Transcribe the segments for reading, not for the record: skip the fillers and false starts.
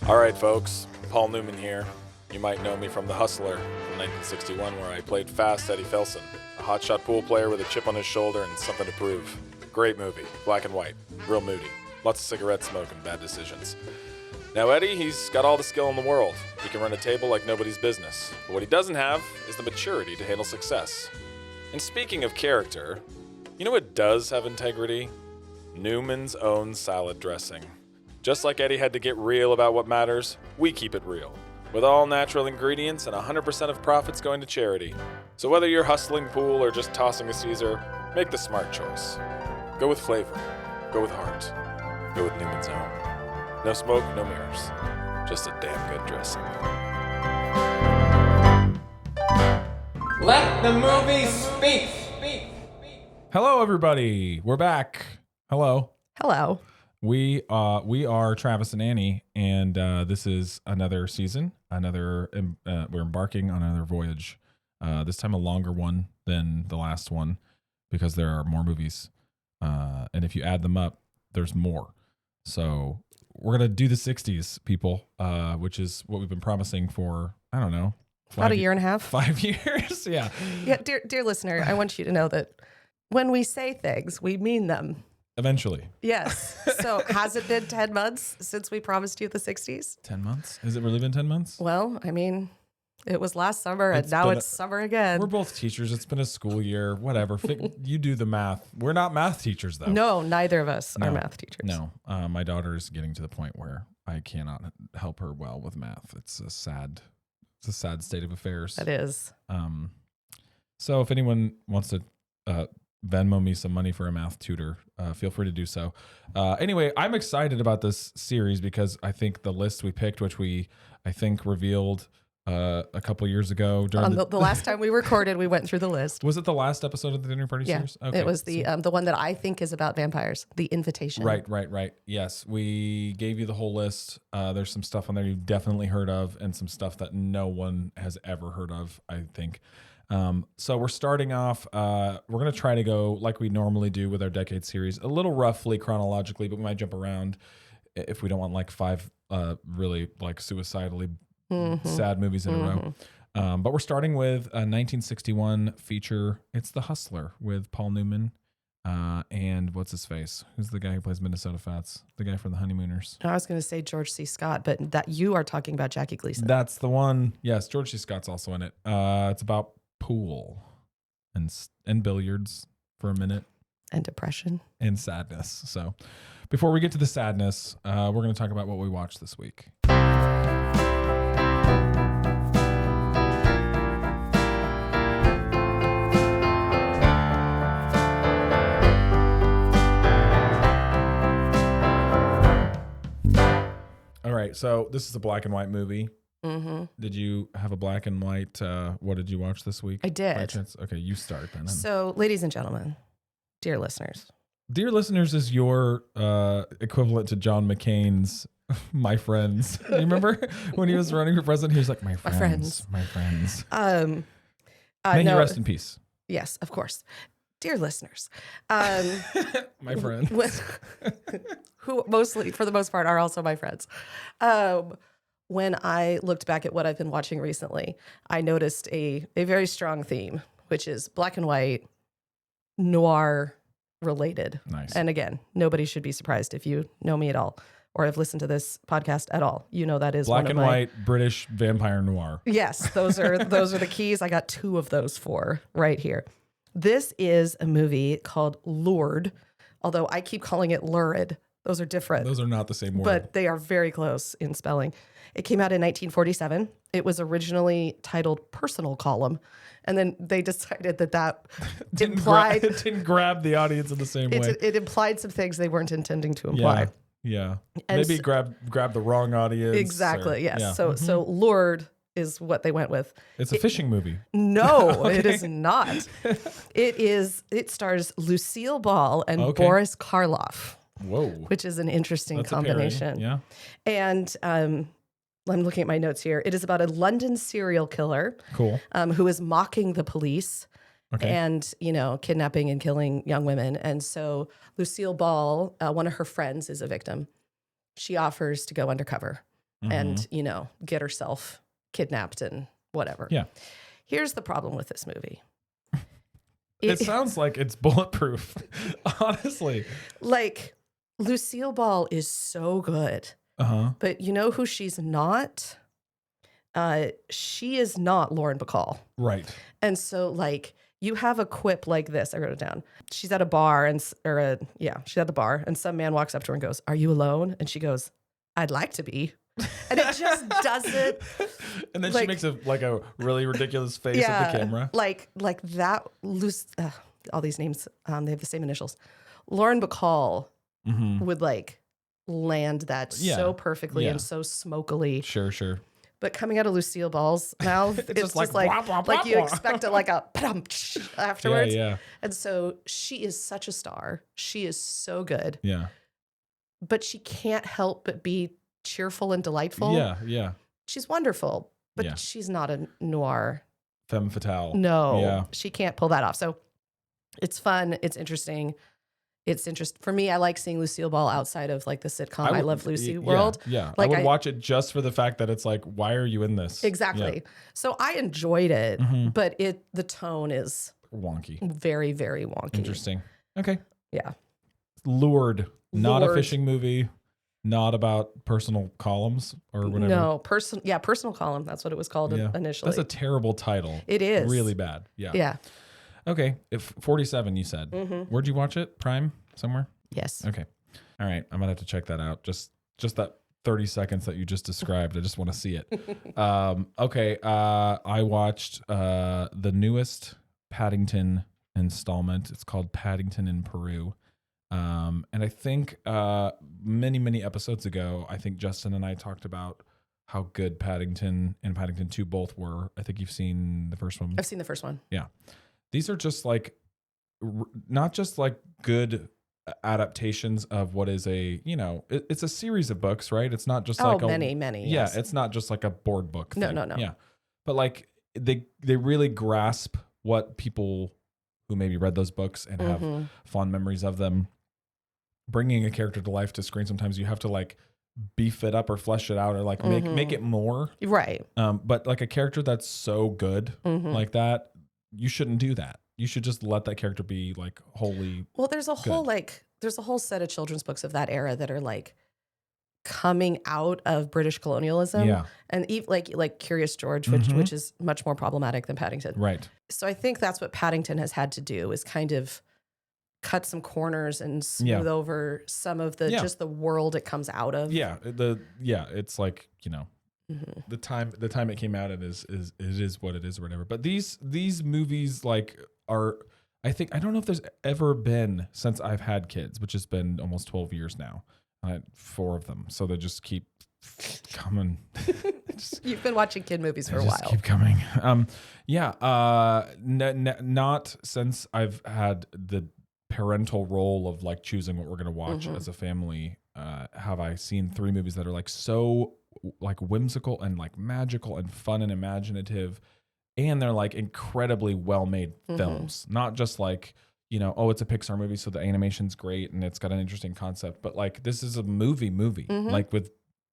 All right, folks. Paul Newman here. You might know me from The Hustler from 1961, where I played Fast Eddie Felson, a hotshot pool player with a chip on his shoulder and something to prove. Great movie, black and white, real moody, lots of cigarette smoke and bad decisions. Now Eddie, he's got all the skill in the world. He can run a table like nobody's business. But what he doesn't have is the maturity to handle success. And speaking of character, you know what does have integrity? Newman's own salad dressing. Just like Eddie had to get real about what matters, we keep it real. With all natural ingredients and 100% of profits going to charity. So whether you're hustling pool or just tossing a Caesar, make the smart choice. Go with flavor. Go with heart. Go with Newman's own. No smoke, no mirrors. Just a damn good dressing. Let the movie speak. Hello, everybody. We're back. Hello. Hello. We are Travis and Annie, and this is another season. We're embarking on another voyage. This time a longer one than the last one because there are more movies, and if you add them up, there's more. So we're gonna do the 60s, people, which is what we've been promising for, I don't know, About a year and a half. 5 years. Yeah. Yeah, dear listener, I want you to know that when we say things, we mean them. Eventually. Yes. So has it been 10 months since we promised you the 60s? 10 months? Has it really been 10 months? Well, I mean, it was last summer and now it's summer again. We're both teachers. It's been a school year, whatever. You do the math. We're not math teachers, though. No, neither of us are math teachers. No. My daughter is getting to the point where I cannot help her well with math. It's a sad state of affairs. It is. So if anyone wants to Venmo me some money for a math tutor, feel free to do so. Anyway, I'm excited about this series because I think the list we picked, which I think revealed a couple years ago during the last time we recorded, we went through the list. Was it the last episode of the Dinner Party series? Okay. It was the one that I think is about vampires, The Invitation. Right. Yes, we gave you the whole list. There's some stuff on there you've definitely heard of, and some stuff that no one has ever heard of, I think. So we're starting off, we're going to try to go like we normally do with our decade series, a little roughly chronologically, but we might jump around if we don't want like 5 really like suicidally sad movies in a row. But we're starting with a 1961 feature. It's The Hustler with Paul Newman. And what's his face? Who's the guy who plays Minnesota Fats? The guy from The Honeymooners. I was going to say George C. Scott, but that you are talking about Jackie Gleason. That's the one. Yes, George C. Scott's also in it. It's about pool and billiards for a minute. And depression. And sadness. So before we get to the sadness, we're going to talk about what we watched this week. All right, so this is a black and white movie. Mm-hmm. Did you have a black and white? What did you watch this week? I did. By chance? Okay, you start then. So, ladies and gentlemen, dear listeners. Dear listeners is your equivalent to John McCain's My Friends. You remember when he was running for president? He was like, my friends. May he rest in peace. Yes, of course. Dear listeners. My friends. Who mostly, for the most part, are also my friends. When I looked back at what I've been watching recently, I noticed a very strong theme, which is black and white, noir related. Nice. And again, nobody should be surprised if you know me at all or have listened to this podcast at all. You know that is black and white British vampire noir. Yes, those are the keys. I got 2 of those right here. This is a movie called Lured, although I keep calling it Lurid. Those are different. Those are not the same word. But they are very close in spelling. It came out in 1947. It was originally titled Personal Column. And then they decided that implied... It didn't grab the audience in the same way. It implied some things they weren't intending to imply. Yeah. Maybe grab the wrong audience. Exactly, yes. Yeah. So Lured is what they went with. It's a fishing movie. No, okay. It is not. It stars Lucille Ball and Boris Karloff. Whoa. Which is an interesting combination. Yeah. And I'm looking at my notes here. It is about a London serial killer. Cool. Who is mocking the police and, kidnapping and killing young women. And so Lucille Ball, one of her friends, is a victim. She offers to go undercover and, get herself kidnapped and whatever. Yeah. Here's the problem with this movie. It sounds like it's bulletproof, honestly. Like, Lucille Ball is so good. But you know who she's not? She is not Lauren Bacall. Right. And so, like, you have a quip like this. I wrote it down. She's at a bar she's at the bar, and some man walks up to her and goes, "Are you alone?" And she goes, "I'd like to be." And it just doesn't. And then she makes a really ridiculous face at the camera. Like that loose. All these names, they have the same initials. Lauren Bacall would land that so perfectly and so smokily. Sure. But coming out of Lucille Ball's mouth, it's just like wah, wah, wah, you wah. expect a afterwards. Yeah. And so she is such a star. She is so good. Yeah. But she can't help but be cheerful and delightful. Yeah. She's wonderful, but she's not a noir. Femme fatale. No. Yeah. She can't pull that off. So it's fun. It's interesting. For me, I like seeing Lucille Ball outside of the sitcom I Love Lucy world. Yeah. I would watch it just for the fact that it's like, why are you in this? Exactly. Yeah. So I enjoyed it, but the tone is wonky. very, very wonky. Interesting. Okay. Yeah. Lured. Not a fishing movie. Not about personal columns or whatever. No, personal column. That's what it was called initially. That's a terrible title. It is. Really bad. Yeah. Yeah. Okay. If 47, you said. Where'd you watch it? Prime? Somewhere? Yes. Okay. All right. I'm going to have to check that out. Just that 30 seconds that you just described. I just want to see it. Okay. I watched the newest Paddington installment. It's called Paddington in Peru. And I think many, many episodes ago, I think Justin and I talked about how good Paddington and Paddington 2 both were. I think you've seen the first one. I've seen the first one. Yeah. These are just not just good adaptations of what is it's a series of books, right? It's not just many. Yeah, Yes. it's not just a board book thing. No. Yeah. But they really grasp what people who maybe read those books and have fond memories of them. Bringing a character to life to screen, sometimes you have to beef it up or flesh it out or make it more. Right. But a character that's so good like that, you shouldn't do that. You should just let that character be wholly. Well, there's a whole set of children's books of that era that are coming out of British colonialism. Yeah. And even like Curious George, which is much more problematic than Paddington. Right. So I think that's what Paddington has had to do, is kind of cut some corners and smooth over some of just the world it comes out of. Yeah. It's the time it came out, it is what it is or whatever. But these movies are, I don't know if there's ever been, since I've had kids, which has been almost 12 years now. I had 4 of them, so they just keep coming. You've been watching kid movies for a while. Keep coming. Not since I've had the parental role of choosing what we're going to watch as a family. Have I seen 3 movies that are so whimsical and magical and fun and imaginative, and they're incredibly well-made films, not just it's a Pixar movie, so the animation's great and it's got an interesting concept, but this is a movie, with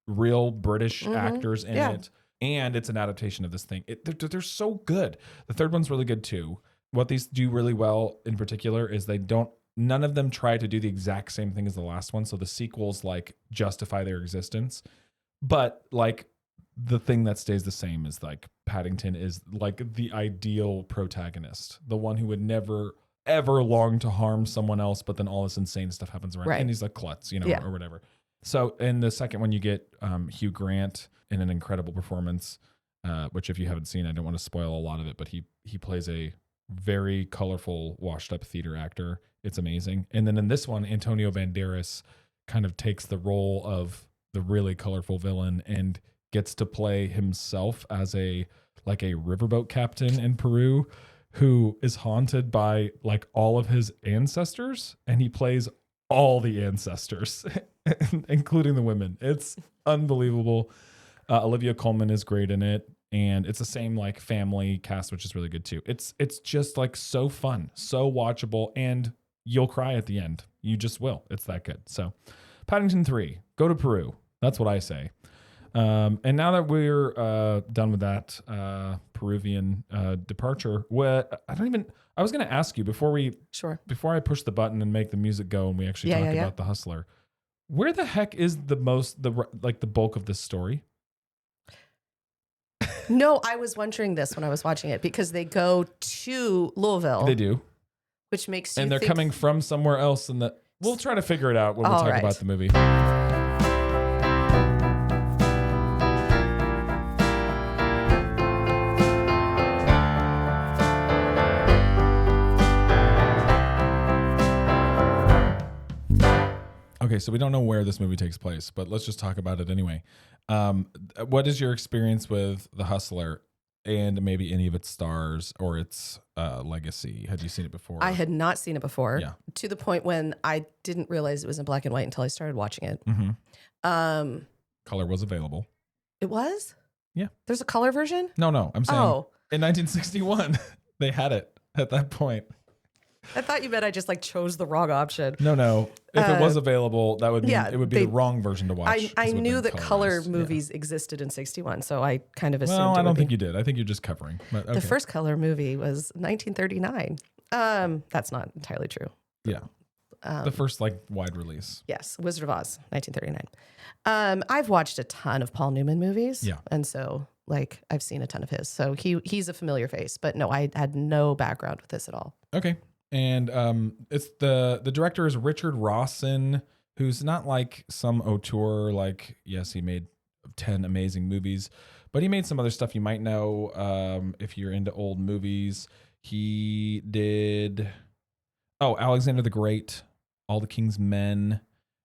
real British actors in it, and it's an adaptation of this thing. They're so good. The third one's really good too. What these do really well in particular is none of them try to do the exact same thing as the last one, so the sequels justify their existence, but the thing that stays the same is Paddington is the ideal protagonist, the one who would never ever long to harm someone else, but then all this insane stuff happens around, and he's a klutz, or whatever. So in the second one, you get Hugh Grant in an incredible performance, which if you haven't seen, I don't want to spoil a lot of it, but he plays a very colorful, washed up theater actor. It's amazing. And then in this one, Antonio Banderas kind of takes the role of the really colorful villain and gets to play himself as a riverboat captain in Peru who is haunted by all of his ancestors, and he plays all the ancestors, including the women. It's unbelievable. Olivia Colman is great in it, and it's the same family cast, which is really good too. It's just so fun, so watchable, and you'll cry at the end. You just will. It's that good. So Paddington 3, go to Peru. That's what I say. And now that we're done with that Peruvian departure, I was going to ask you before I push the button and make the music go and we actually talk about The Hustler, where the heck is the bulk of this story? No, I was wondering this when I was watching it because they go to Louisville. They do. Which makes you And they're think coming from somewhere else. We'll try to figure it out when we talk about the movie. Okay, so we don't know where this movie takes place, but let's just talk about it anyway. What is your experience with The Hustler and maybe any of its stars or its legacy? Had you seen it before? I had not seen it before. Yeah. To the point when I didn't realize it was in black and white until I started watching it. Mm-hmm. Color was available. It was? Yeah. There's a color version? No. I'm saying in 1961, they had it at that point. I thought you meant I just chose the wrong option. No. If it was available, that would mean it would be the wrong version to watch. I knew that color movies existed in 61, so I kind of assumed. Well, I don't think you did. I think you're just covering. But okay. The first color movie was 1939. That's not entirely true. Yeah. The first wide release. Yes, Wizard of Oz, 1939. I've watched a ton of Paul Newman movies. Yeah. And so I've seen a ton of his. So he's a familiar face, but no, I had no background with this at all. Okay. And it's the director is Richard Rawson, who's not like some auteur. Yes, he made 10 amazing movies, but he made some other stuff you might know if you're into old movies. He did Alexander the Great, All the King's Men,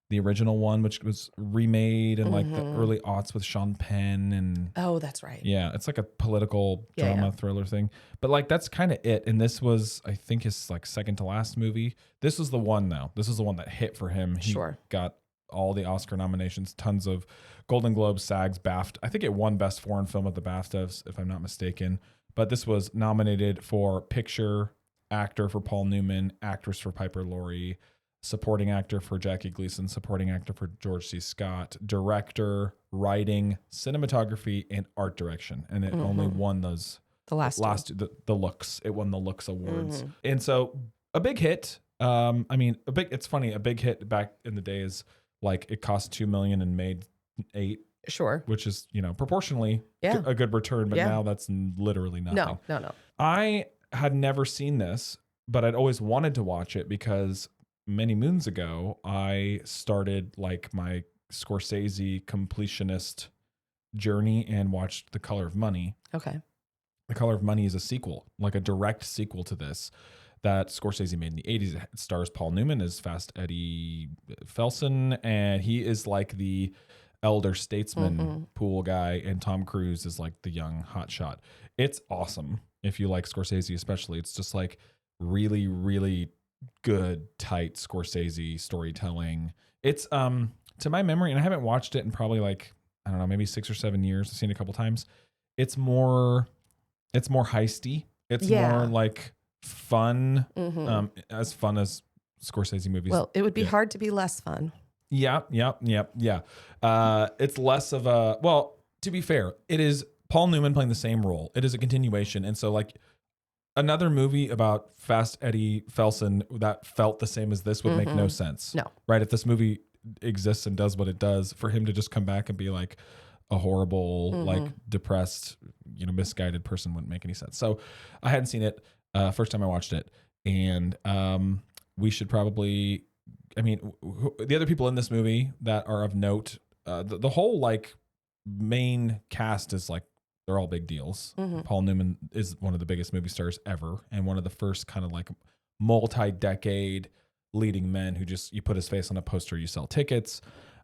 the original one, which was remade in the early aughts with Sean Penn and that's right. Yeah, it's like a political drama thriller thing. But that's kind of it. And this was, I think, his second to last movie. This was the one though. This is the one that hit for him. He got all the Oscar nominations, tons of Golden Globes, SAGs, BAFTA. I think it won Best Foreign Film at the BAFTAs, if I'm not mistaken. But this was nominated for Picture, Actor for Paul Newman, Actress for Piper Laurie, Supporting Actor for Jackie Gleason, Supporting Actor for George C. Scott, Director, Writing, Cinematography, and Art Direction. And it only won those the looks. It won the Looks Awards. And so a big hit. It's funny, a big hit back in the day is it cost $2 million and made $8 million. Sure. Which is, proportionally a good return, but now that's literally nothing. No. I had never seen this, but I'd always wanted to watch it because many moons ago, I started my Scorsese completionist journey and watched The Color of Money. Okay. The Color of Money is a sequel, a direct sequel to this that Scorsese made in the 80s. It stars Paul Newman as Fast Eddie Felson, and he is the elder statesman pool guy, and Tom Cruise is the young hotshot. It's awesome if you like Scorsese, especially. It's just really, really good, tight Scorsese storytelling. It's to my memory, and I haven't watched it in probably I don't know, maybe 6 or 7 years. I've seen it a couple times. It's more heisty. It's more fun, as fun as Scorsese movies. Well, it would be hard to be less fun. Yeah. It's less of to be fair, it is Paul Newman playing the same role. It is a continuation. And so another movie about Fast Eddie Felson that felt the same as this would make no sense. No. Right? If this movie exists and does what it does, for him to just come back and be a horrible, depressed, misguided person wouldn't make any sense. So I hadn't seen it first time I watched it. And we should probably, the other people in this movie that are of note, the whole main cast is they're all big deals. Paul Newman is one of the biggest movie stars ever, and one of the first kind of multi-decade leading men who just, you put his face on a poster, you sell tickets.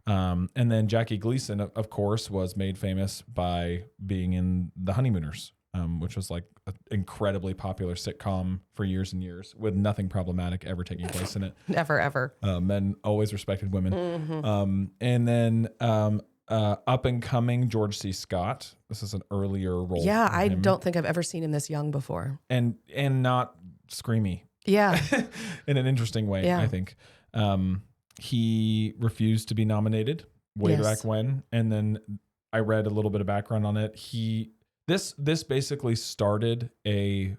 And then Jackie Gleason, of course, was made famous by being in The Honeymooners, which was an incredibly popular sitcom for years and years with nothing problematic ever taking place in it. Never, ever. Men always respected women. And then up and coming George C. Scott. This is an earlier role. Yeah, I him. don't think I've ever seen him this young before. And not screamy. Yeah. In an interesting way, I think. He refused to be nominated way back when. And then I read a little bit of background on it. This basically started a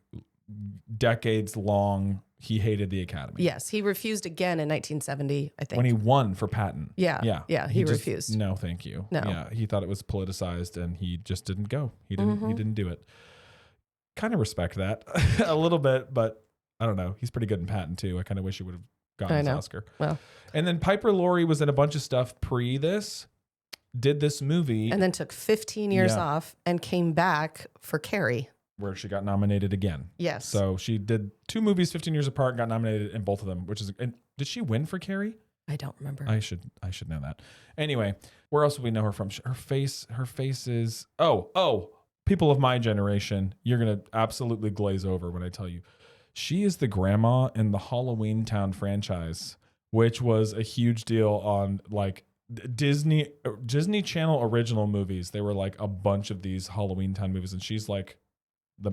decades long. He hated the Academy. Yes, he refused again in 1970, I think. When he won for Patton. Yeah, he refused. No, thank you. No. Yeah, he thought it was politicized and he just didn't go. He didn't do it. Kind of respect that a little bit, but I don't know. He's pretty good in Patton too. I kind of wish he would have gotten his Oscar. Well, and then Piper Laurie was in a bunch of stuff pre this, did this movie. And then took 15 years off and came back for Carrie, where she got nominated again. Yes. So she did 2 movies 15 years apart, got nominated in both of them, and did she win for Carrie? I don't remember. I should know that. Anyway, where else would we know her from? Her face is, people of my generation, you're going to absolutely glaze over when I tell you. She is the grandma in the Halloween Town franchise, which was a huge deal on like Disney Channel original movies. They were like a bunch of these Halloween Town movies, and she's like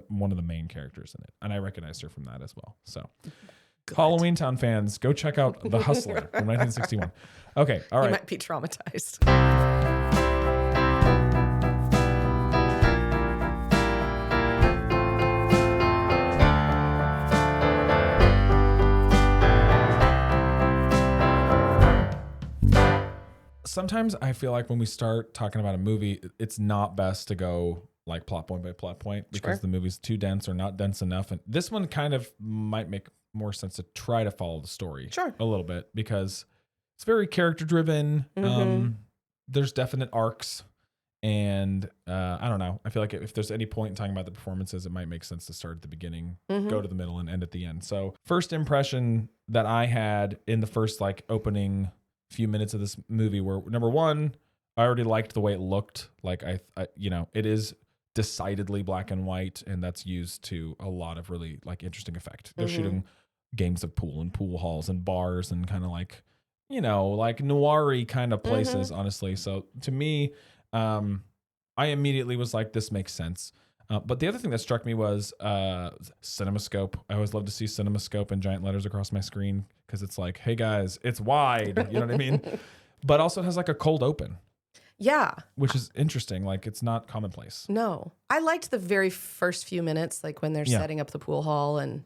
one of the main characters in it, and I recognized her from that as well. So, good. Halloween Town fans, go check out The Hustler from 1961. Okay, all right. You might be traumatized. Sometimes I feel like when we start talking about a movie, it's not best to go like plot point by plot point because the movie's too dense or not dense enough. And this one kind of might make more sense to try to follow the story a little bit because it's very character driven. There's definite arcs. And I don't know. I feel like if there's any point in talking about the performances, it might make sense to start at the beginning, go to the middle, and end at the end. So first impression that I had in the first like opening few minutes of this movie were, number one, I already liked the way it looked. Like I it is decidedly black and white, and that's used to a lot of really like interesting effect. They're shooting games of pool and pool halls and bars and kind of like, like noir-y kind of places, honestly. So to me, I immediately was like, this makes sense. But the other thing that struck me was CinemaScope. I always love to see CinemaScope in giant letters across my screen because it's like, hey guys, it's wide. You know what I mean? But also it has like a cold open. Yeah. Which is interesting. Like it's not commonplace. No. I liked the very first few minutes, like when they're setting up the pool hall and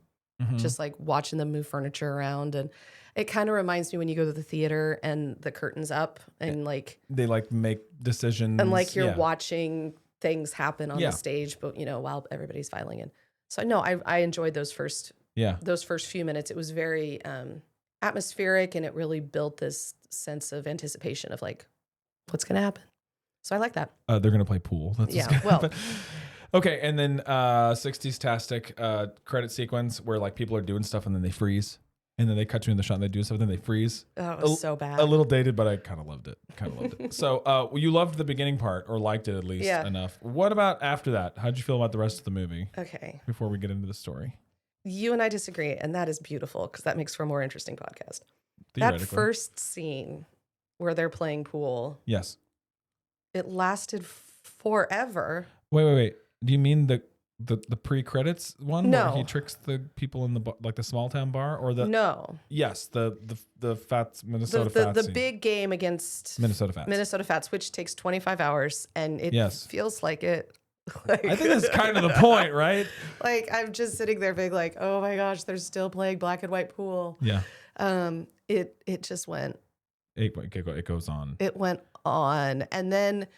just like watching them move furniture around. And it kind of reminds me when you go to the theater and the curtain's up and like they like make decisions. And like you're watching things happen on the stage, but while everybody's filing in. So no, I enjoyed those first few minutes. It was very atmospheric, and it really built this sense of anticipation of like what's going to happen. So I like that. They're going to play pool. That's well. Okay, and then 60s tastic credit sequence where like people are doing stuff and then they freeze. And then they cut you in the shot and they do something, they freeze. Oh, it was so bad. A little dated, but I kind of loved it. So you loved the beginning part, or liked it at least enough. What about after that? How'd you feel about the rest of the movie? Okay. Before we get into the story. You and I disagree, and that is beautiful because that makes for a more interesting podcast. That first scene where they're playing pool. Yes. It lasted forever. Wait. Do you mean the pre-credits one? No. Where he tricks the people in the like the small town bar, or the Yes, the Fats Minnesota Fats. The big game against Minnesota Fats, which takes 25 hours, and it feels like it. Like, I think that's kind of the point, right? Like I'm just sitting there being like, oh my gosh, they're still playing black and white pool. Yeah. It just went. It goes on. It went on, and then.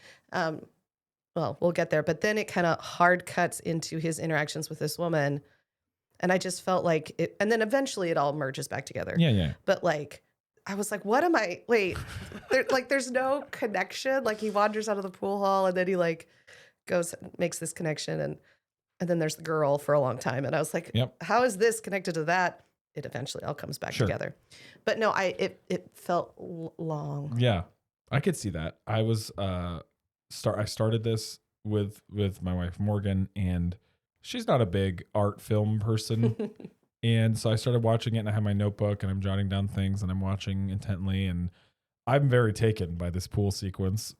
Well, we'll get there, but then it kind of hard cuts into his interactions with this woman. And I just felt like it, and then eventually it all merges back together. Yeah. But like, I was like, there's no connection. Like he wanders out of the pool hall and then he like makes this connection. And then there's the girl for a long time. And I was like, how is this connected to that? It eventually all comes back together. But no, it felt long. Yeah, I could see that. I was, I started this with my wife Morgan, and she's not a big art film person. And so I started watching it, and I have my notebook and I'm jotting down things and I'm watching intently, and I'm very taken by this pool sequence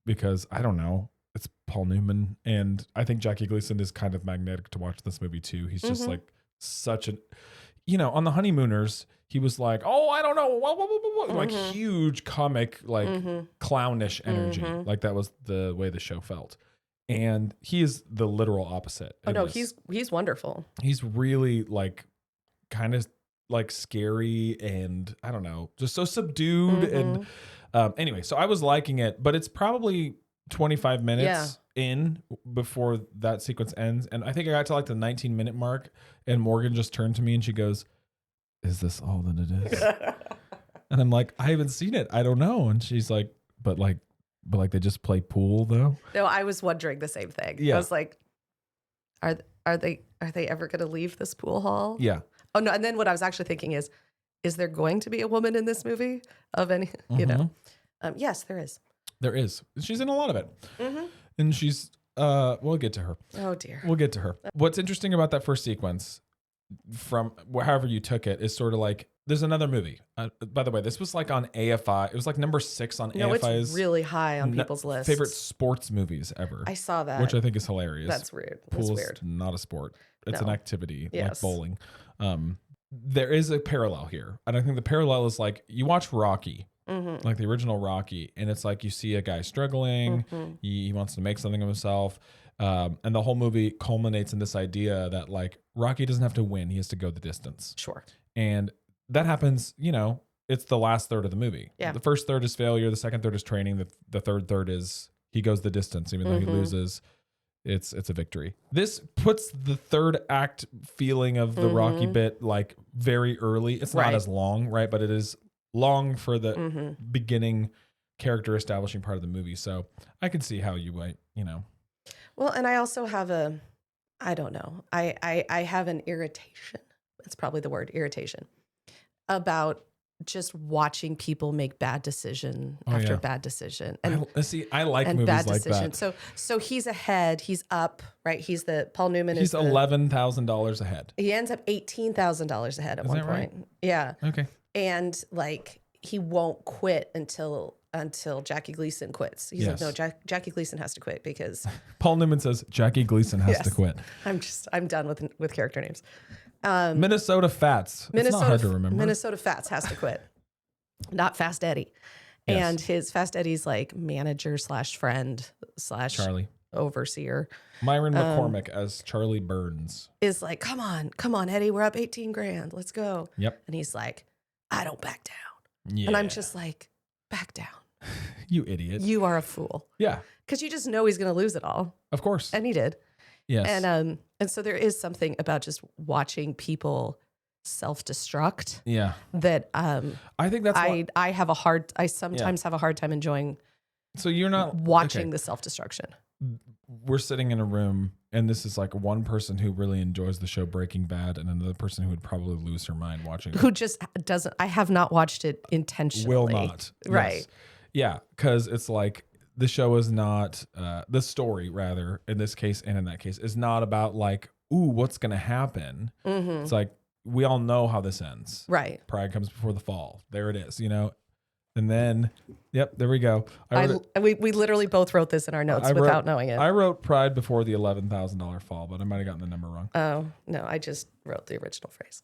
because I don't know, it's Paul Newman, and I think Jackie Gleason is kind of magnetic to watch this movie too. He's just like on the Honeymooners, he was like, oh, I don't know, like huge comic, like clownish energy. Like that was the way the show felt. And he is the literal opposite. Oh no, he's wonderful. He's really like kind of like scary and I don't know, just so subdued. And anyway, so I was liking it, but it's probably 25 minutes in before that sequence ends. And I think I got to like the 19-minute mark and Morgan just turned to me and she goes, is this all that it is? And I'm like, I haven't seen it. I don't know. And she's like, but they just play pool though. No, I was wondering the same thing. Yeah. I was like, are they ever going to leave this pool hall? Yeah. Oh no. And then what I was actually thinking is there going to be a woman in this movie of any, yes, there is. There is. She's in a lot of it. And she's, we'll get to her. Oh dear. We'll get to her. What's interesting about that first sequence from however you took it is sort of like, there's another movie. By the way, this was like on AFI. It was like number 6 on AFI's. It's really high on people's list. Favorite sports movies ever. I saw that. Which I think is hilarious. That's weird. Pool's That's weird. not a sport. It's No. an activity Yes. like bowling. There is a parallel here. And I think the parallel is like you watch Rocky, like the original Rocky, and it's like you see a guy struggling. He wants to make something of himself. And the whole movie culminates in this idea that like Rocky doesn't have to win. He has to go the distance. Sure. And that happens, it's the last third of the movie. Yeah. The first third is failure. The second third is training. The third third is he goes the distance, even though he loses. It's a victory. This puts the third act feeling of the Rocky bit like very early. It's not as long, right? But it is long for the beginning character establishing part of the movie. So I can see how you might, Well, and I also have I don't know. I have an irritation. It's probably the word, irritation, about just watching people make bad decision after bad decision. And I like movies bad like decision. that. So he's ahead. He's up, right? He's the Paul Newman. He's $11,000 ahead. He ends up $18,000 ahead at one point. Right? Yeah. Okay. And like he won't quit until Jackie Gleason quits. He's like, no, Jackie Gleason has to quit because Paul Newman says Jackie Gleason has to quit. I'm done with character names. Minnesota Fats. It's not hard to remember. Minnesota Fats has to quit. Not Fast Eddie. Yes. And his Fast Eddie's like manager / friend / Charlie. overseer Myron McCormick as Charlie Burns. is like, come on, Eddie, we're up 18 grand. Let's go. Yep. And he's like, I don't back down. Yeah. And I'm just like, back down. You idiot. You are a fool. Yeah. Because you just know he's going to lose it all. Of course. And he did. Yes. And so there is something about just watching people self-destruct yeah. that I think that's why. I sometimes have a hard time enjoying So you're not watching the self-destruction. We're sitting in a room and this is like one person who really enjoys the show Breaking Bad and another person who would probably lose her mind watching it. Who just doesn't, I have not watched it intentionally. Will not. Right. Yes. Yeah. Because it's like the show is not, the story rather, in this case and in that case, is not about like, ooh, what's going to happen? It's like, we all know how this ends. Right. Pride comes before the fall. There it is, And then, yep, there we go. We literally both wrote this in our notes without knowing it. I wrote Pride before the $11,000 fall, but I might have gotten the number wrong. Oh, no, I just wrote the original phrase.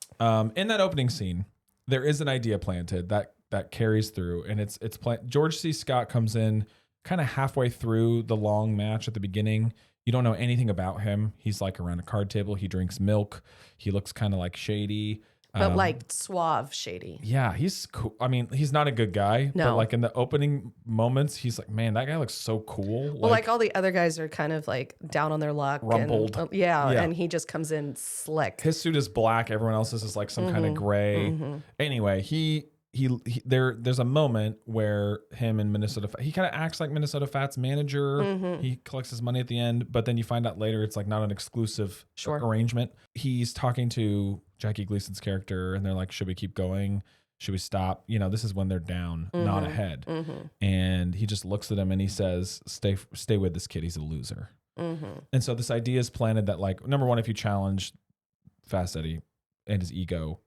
In that opening scene, there is an idea planted that carries through, and it's George C. Scott comes in kind of halfway through the long match at the beginning. You don't know anything about him. He's like around a card table. He drinks milk. He looks kind of like shady. But like suave shady. Yeah, he's cool. I mean, he's not a good guy. No. But like in the opening moments, he's like, man, that guy looks so cool. Well, like all the other guys are kind of like down on their luck. Rumpled. And, and he just comes in slick. His suit is black. Everyone else's is like some kind of gray. Anyway, there's a moment where him and Minnesota, he kind of acts like Minnesota Fat's manager. He collects his money at the end, but then you find out later it's like not an exclusive arrangement. He's talking to Jackie Gleason's character and they're like, should we keep going? Should we stop? This is when they're down, not ahead. And he just looks at him and he says, stay with this kid. He's a loser. And so this idea is planted that like, number one, if you challenge Fast Eddie and his ego,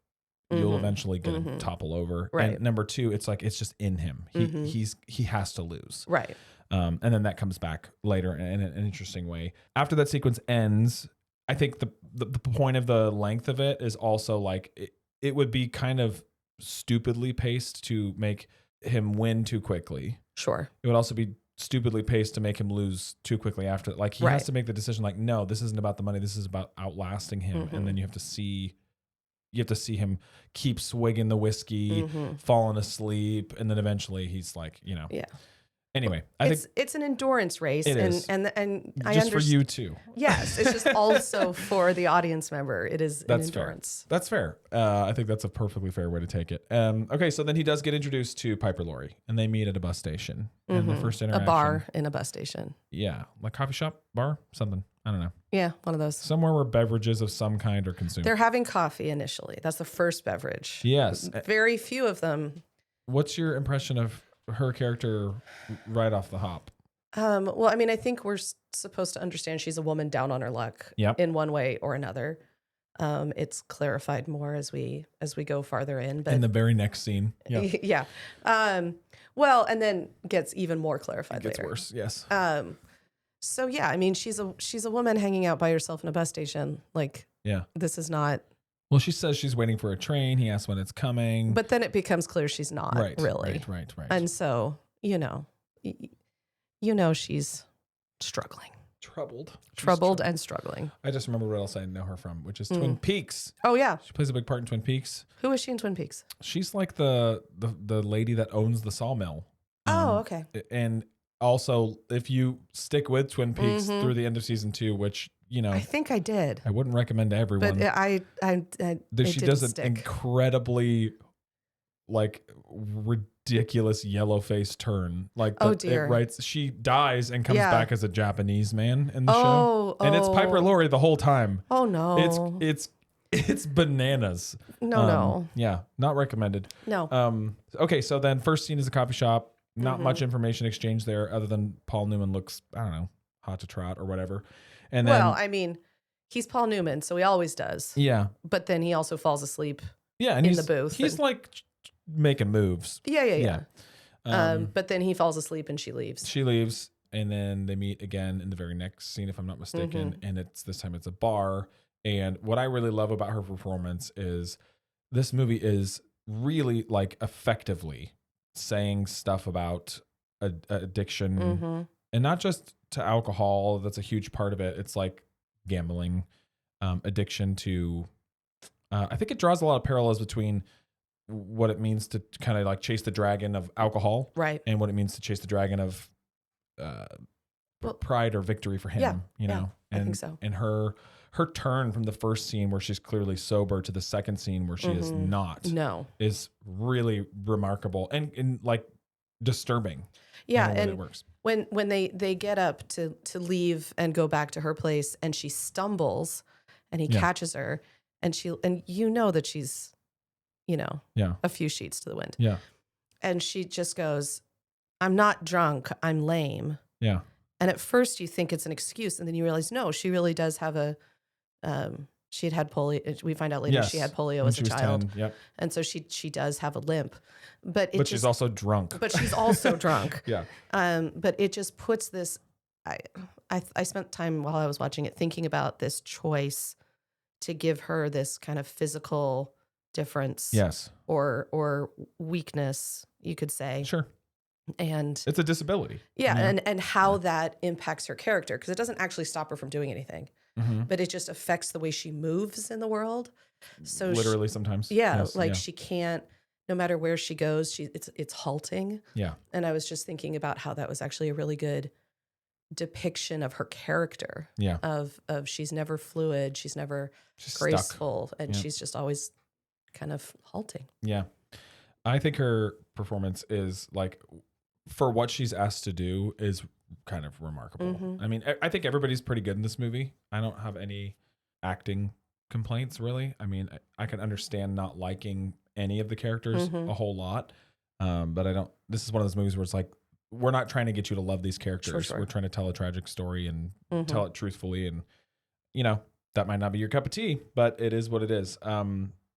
you'll eventually get him topple over. Right. And number two, it's like it's just in him. He has to lose. Right. And then that comes back later in an interesting way. After that sequence ends, I think the point of the length of it is also like it would be kind of stupidly paced to make him win too quickly. Sure. It would also be stupidly paced to make him lose too quickly after. Like he has to make the decision like, no, this isn't about the money. This is about outlasting him. And then you have to see him keep swigging the whiskey, falling asleep. And then eventually he's like, yeah. Anyway, I think it's an endurance race, it is. and I just for understand. you too. Yes, it's just also for the audience member. It is an endurance. That's fair. I think that's a perfectly fair way to take it. Okay, so then he does get introduced to Piper Laurie, and they meet at a bus station. And the first interaction, a bar in a bus station. Yeah, like coffee shop, bar, something. I don't know. Yeah, one of those. Somewhere where beverages of some kind are consumed. They're having coffee initially. That's the first beverage. Yes. Very few of them. What's your impression of her character right off the hop? Well, I mean, I think we're supposed to understand she's a woman down on her luck in one way or another. It's clarified more as we go farther in. But in the very next scene. Yeah. Well, and then gets even more clarified It gets later. worse, yes. So yeah, I mean, she's a woman hanging out by herself in a bus station. Like, this is not. Well, she says she's waiting for a train. He asks when it's coming. But then it becomes clear she's not really. Right. And so, she's struggling. Troubled And struggling. I just remember what else I know her from, which is Twin Peaks. Oh yeah. She plays a big part in Twin Peaks. Who is she in Twin Peaks? She's like the lady that owns the sawmill. Oh, okay. And also, if you stick with Twin Peaks through the end of season 2, which I think I did. I wouldn't recommend to everyone. But she does an incredibly like ridiculous yellow face turn. Like dear. She dies and comes back as a Japanese man in the show. And it's Piper Laurie the whole time. Oh no. It's bananas. No. Yeah, not recommended. No. Okay, so then first scene is a coffee shop. Not much information exchanged there other than Paul Newman looks, I don't know, hot to trot or whatever. And then, well, I mean, he's Paul Newman, so he always does. Yeah. But then he also falls asleep and in the booth. He's like making moves. Yeah. But then he falls asleep and she leaves. She leaves, and then they meet again in the very next scene, if I'm not mistaken. And this time it's a bar. And what I really love about her performance is this movie is really like effectively saying stuff about addiction and not just to alcohol. That's a huge part of it. It's like gambling, addiction to, I think it draws a lot of parallels between what it means to kind of like chase the dragon of alcohol, right, and what it means to chase the dragon of pride or victory for him, And I think so. And her turn from the first scene where she's clearly sober to the second scene where she is not, is really remarkable and like disturbing. Yeah, and and it works. When they get up to leave and go back to her place, and she stumbles, and he catches her, and that she's, a few sheets to the wind. Yeah, and she just goes, "I'm not drunk. I'm lame." Yeah, and at first you think it's an excuse, and then you realize no, she really does have a. She had polio. We find out later she had polio as a child. 10, yep. And so she does have a limp, but she's also drunk. But she's also drunk. Yeah. But it just puts this. I spent time while I was watching it thinking about this choice to give her this kind of physical difference. Yes. Or weakness, you could say. Sure. And it's a disability. Yeah, and how that impacts her character, because it doesn't actually stop her from doing anything. But it just affects the way she moves in the world. So literally sometimes. Yeah, yes, she can't, no matter where she goes, it's halting. Yeah. And I was just thinking about how that was actually a really good depiction of her character. Yeah. Of she's never fluid, she's never graceful, and she's just always kind of halting. Yeah. I think her performance is like, for what she's asked to do, is kind of remarkable. I mean, I think everybody's pretty good in this movie. I don't have any acting complaints, really. I mean, I can understand not liking any of the characters a whole lot, but I don't. This is one of those movies where it's like, we're not trying to get you to love these characters. Sure. We're trying to tell a tragic story and tell it truthfully, and that might not be your cup of tea, but it is what it is.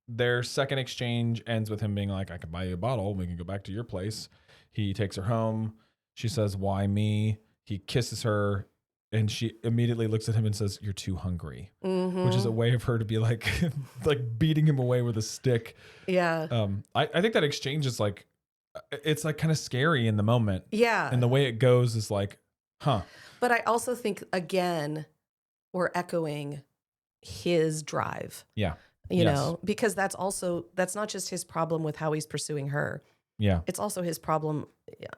Their second exchange ends with him being like, "I can buy you a bottle. We can go back to your place." He takes her home. She says, "Why me?" He kisses her and she immediately looks at him and says, "You're too hungry," which is a way of her to be like, like beating him away with a stick. Yeah. I think that exchange is like, it's like kind of scary in the moment. Yeah. And the way it goes is like, huh. But I also think, again, we're echoing his drive. Yeah. You know, because that's not just his problem with how he's pursuing her. Yeah. It's also his problem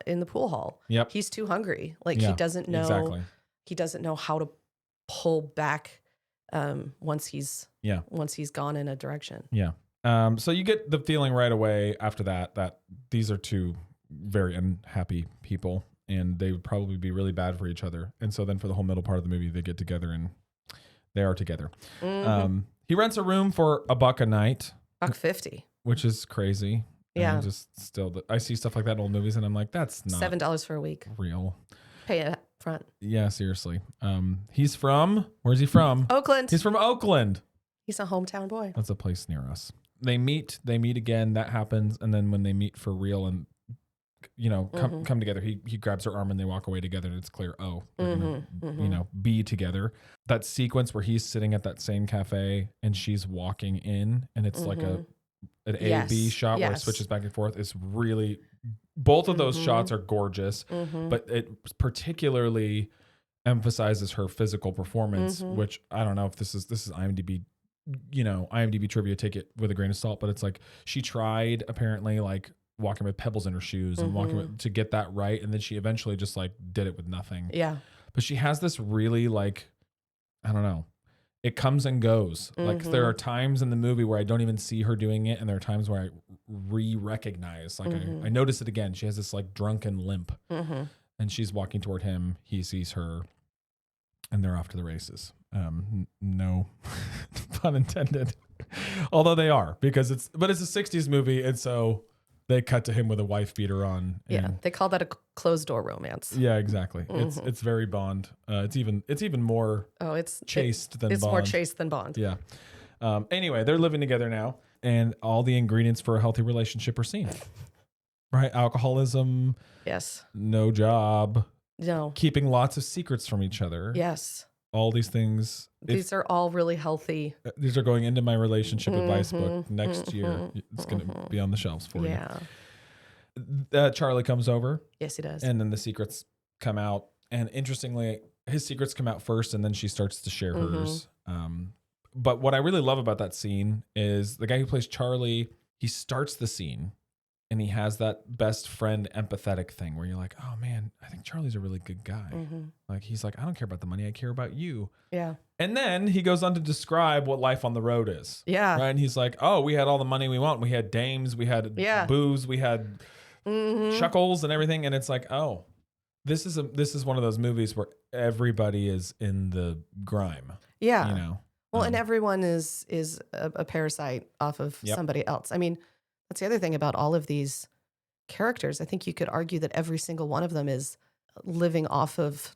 in the pool hall. Yep. He's too hungry. Like he doesn't know exactly. He doesn't know how to pull back once he's gone in a direction. Yeah. So you get the feeling right away after that these are two very unhappy people and they would probably be really bad for each other. And so then for the whole middle part of the movie, they get together and they are together. He rents a room for $1 a night. $1.50. Which is crazy. Yeah. And just still, I see stuff like that in old movies and I'm like, that's not $7 for a week. real. Pay it up front. Yeah, seriously. He's from, where's he from? Oakland. He's from Oakland. He's a hometown boy. That's a place near us. They meet again. That happens. And then when they meet for real and, you know, come together, he grabs her arm and they walk away together and it's clear, oh, they're gonna, you know, be together. That sequence where he's sitting at that same cafe and she's walking in and it's like an A-B shot where it switches back and forth is really, both of those shots are gorgeous, but it particularly emphasizes her physical performance, which I don't know if this is IMDb, you know, IMDb trivia, take it with a grain of salt, but it's like she tried apparently like walking with pebbles in her shoes and walking to get that right. And then she eventually just like did it with nothing. Yeah. But she has this really like, I don't know, it comes and goes. Like there are times in the movie where I don't even see her doing it. And there are times where I recognize, like I notice it again. She has this like drunken limp and she's walking toward him. He sees her and they're off to the races. No pun intended, although they are but it's a 60s movie. And so they cut to him with a wife beater on. Yeah. They call that a closed door romance. Yeah, exactly. It's very Bond. It's even more chaste than Bond. It's more chaste than Bond. Yeah. Anyway, they're living together now and all the ingredients for a healthy relationship are seen. Right? Alcoholism. Yes. No job. No. Keeping lots of secrets from each other. Yes. All these things. These are all really healthy. These are going into my relationship advice book next year. It's going to be on the shelves for you. Yeah. Charlie comes over. Yes, he does. And then the secrets come out. And interestingly, his secrets come out first and then she starts to share hers. But what I really love about that scene is the guy who plays Charlie, he starts the scene and he has that best friend empathetic thing where you're like, oh man, I think Charlie's a really good guy. Like, he's like, I don't care about the money. I care about you. Yeah. And then he goes on to describe what life on the road is. Yeah. Right. And he's like, oh, we had all the money we want. We had dames, we had booze, we had chuckles and everything. And it's like, oh, this is one of those movies where everybody is in the grime. Yeah. You know? Well, and everyone is a parasite off of somebody else. I mean, that's the other thing about all of these characters. I think you could argue that every single one of them is living off of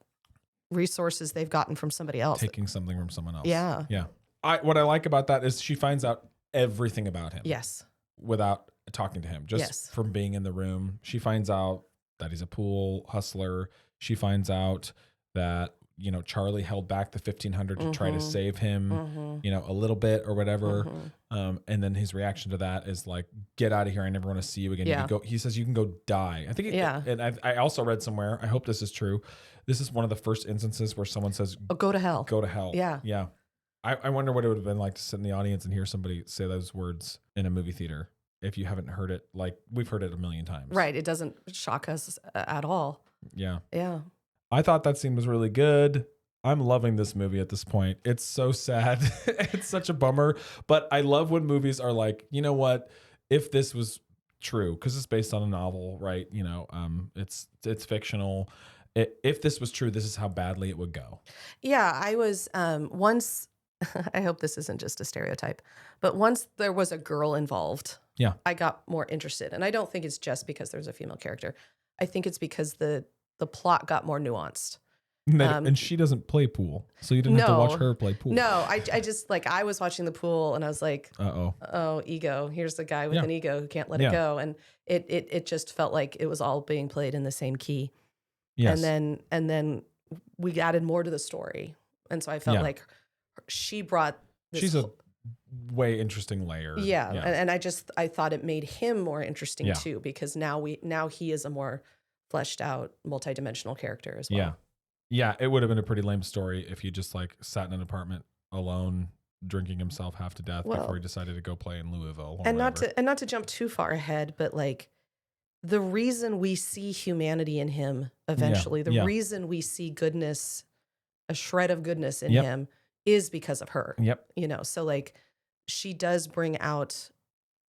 resources they've gotten from somebody else. Taking something from someone else. Yeah. Yeah. What I like about that is she finds out everything about him. Yes. Without talking to him. Just from being in the room. She finds out that he's a pool hustler. She finds out that, you know, Charlie held back the $1,500 to try to save him, you know, a little bit or whatever. And then his reaction to that is like, get out of here. I never want to see you again. Yeah. You can go, he says, you can go die. I think, and I also read somewhere, I hope this is true. This is one of the first instances where someone says, oh, go to hell. Go to hell. Yeah. Yeah. I wonder what it would have been like to sit in the audience and hear somebody say those words in a movie theater. If you haven't heard it, like we've heard it a million times. Right. It doesn't shock us at all. Yeah. Yeah. I thought that scene was really good. I'm loving this movie at this point. It's so sad. It's such a bummer. But I love when movies are like, you know what? If this was true, because it's based on a novel, right? You know, it's fictional. If this was true, this is how badly it would go. Yeah, I was once. I hope this isn't just a stereotype, but once there was a girl involved, I got more interested. And I don't think it's just because there's a female character. I think it's because the plot got more nuanced. And she doesn't play pool, so you didn't have to watch her play pool. No, I just like I was watching the pool and I was like, oh, ego. Here's the guy with an ego who can't let it go, and it just felt like it was all being played in the same key. Yes. And then we added more to the story. And so I felt like she brought this She's a way interesting layer. And I thought it made him more interesting too, because now he is a more fleshed out, multidimensional character as well. Yeah, it would have been a pretty lame story if you just like sat in an apartment alone drinking himself half to death before he decided to go play in Louisville. Or not to jump too far ahead, but like the reason we see humanity in him eventually, the reason we see goodness, a shred of goodness in him, is because of her. You know, so like she does bring out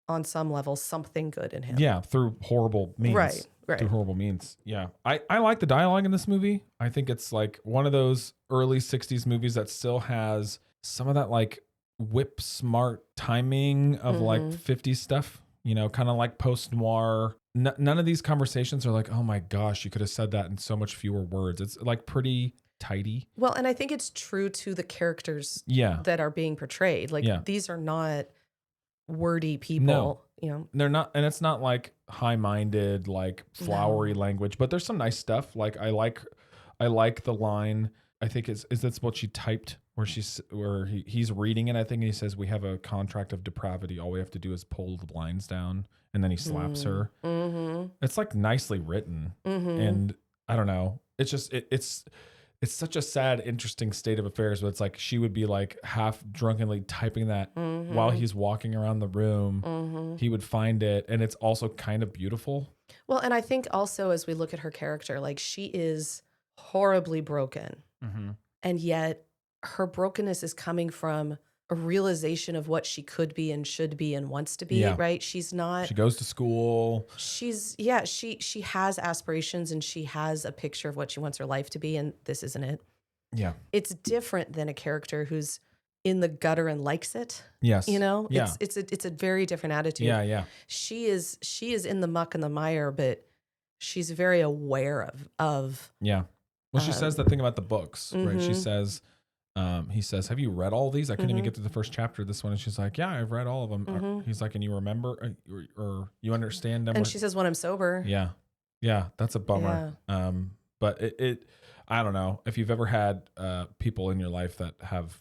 on some level something good in him. Yeah, through horrible means. Right. Through horrible means. Yeah. I like the dialogue in this movie. I think it's like one of those early 60s movies that still has some of that like whip smart timing of like 50s stuff, you know, kind of like post-noir. None of these conversations are like, oh my gosh, you could have said that in so much fewer words. It's like pretty tidy. Well, and I think it's true to the characters that are being portrayed. Like these are not wordy people. No. You know, they're not, and it's not like high-minded, like flowery language, but there's some nice stuff. Like I like the line. I think is that's what she typed where he's reading it. I think and he says, "We have a contract of depravity. All we have to do is pull the blinds down," and then he slaps her. It's like nicely written, and I don't know. It's just it's such a sad, interesting state of affairs. But it's like she would be like half drunkenly typing that while he's walking around the room. He would find it. And it's also kind of beautiful. Well, and I think also as we look at her character, like she is horribly broken. And yet her brokenness is coming from a realization of what she could be and should be and wants to be, right? She's not. She goes to school. She has aspirations and she has a picture of what she wants her life to be, and this isn't it. Yeah. It's different than a character who's in the gutter and likes it. Yes. You know? Yeah. It's a very different attitude. Yeah. She is in the muck and the mire, but she's very aware of Yeah. Well, she says that thing about the books, right? She says, he says, "Have you read all these? I couldn't even get to the first chapter of this one." And she's like, "Yeah, I've read all of them." He's like, "And you remember or you understand them?" And she says, "When I'm sober." Yeah, that's a bummer. But it I don't know if you've ever had people in your life that have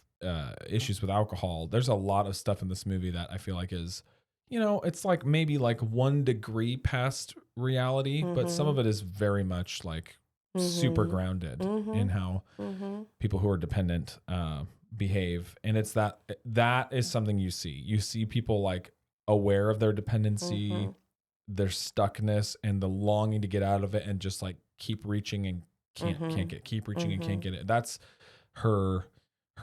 issues with alcohol. There's a lot of stuff in this movie that I feel like is, you know, it's like maybe like 1 degree past reality, but some of it is very much like super grounded in how people who are dependent behave. And it's that is something you see people like aware of their dependency, their stuckness, and the longing to get out of it and just like keep reaching and can't get, keep reaching and can't get it. That's her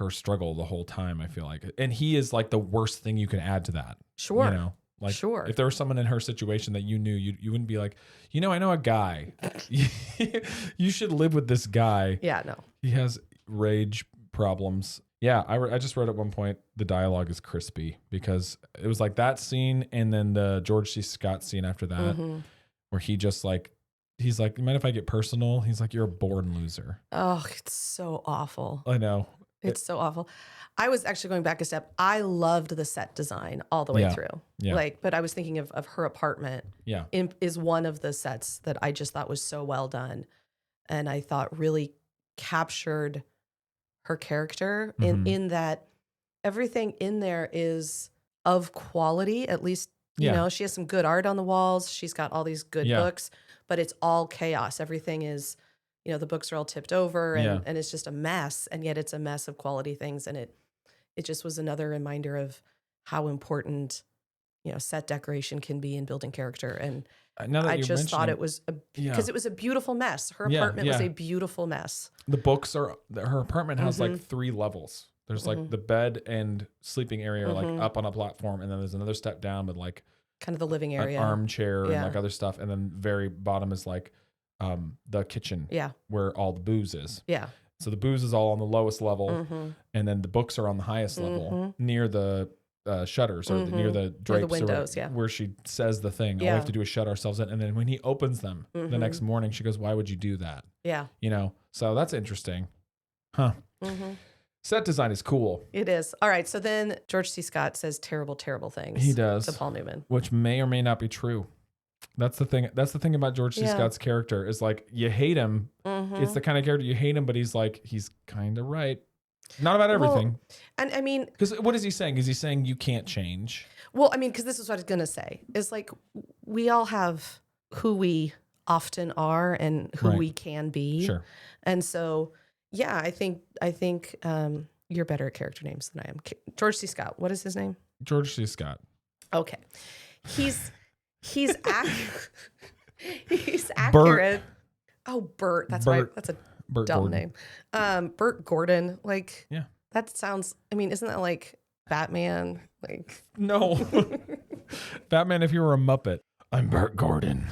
struggle the whole time, I feel like. And he is like the worst thing you can add to that. Sure. You know? Like, if there was someone in her situation that you knew, you wouldn't be like, you know, I know a guy. You should live with this guy. Yeah, no. He has rage problems. Yeah, I just wrote at one point, the dialogue is crispy because it was like that scene and then the George C. Scott scene after that, where he just like, he's like, "You mind if I get personal?" He's like, "You're a born loser." Oh, it's so awful. I know. It's so awful. I was actually going back a step. I loved the set design all the way through. Yeah. Like, but I was thinking of her apartment. Yeah. Is one of the sets that I just thought was so well done. And I thought really captured her character in that everything in there is of quality. At least, you know, she has some good art on the walls. She's got all these good books, but it's all chaos. Everything is, you know, the books are all tipped over and it's just a mess. And yet it's a mess of quality things. And it just was another reminder of how important, you know, set decoration can be in building character. And I just thought it was because it was a beautiful mess. Her apartment was a beautiful mess. The books her apartment has like 3 levels. There's like the bed and sleeping area are like up on a platform. And then there's another step down with like kind of the living area, an armchair and like other stuff. And then very bottom is like the kitchen where all the booze is. Yeah. So the booze is all on the lowest level, and then the books are on the highest level near the shutters or near the drapes, near the windows, where she says the thing. All we have to do is shut ourselves in. And then when he opens them the next morning, she goes, "Why would you do that?" Yeah. You know, so that's interesting. Huh. Set design is cool. It is. All right. So then George C. Scott says terrible, terrible things. He does. To Paul Newman. Which may or may not be true. That's the thing. That's the thing about George C. Scott's character is like you hate him, It's the kind of character you hate him, but he's kind of right. Not about everything. Well, and I mean, because what is he saying? Is he saying you can't change? well, I mean, because this is what I was going to say. Is like we all have who we often are and who we can be. Sure. And so, yeah, I think you're better at character names than I am. George C. Scott. What is his name? George C. Scott. Okay. He's he's accurate. Oh, Bert. That's Bert. right. That's a Bert dumb Gordon. name. Bert Gordon. Like, Yeah. that sounds, I mean, isn't that like Batman? Like, No. Batman, if you were a Muppet. I'm Bert Gordon.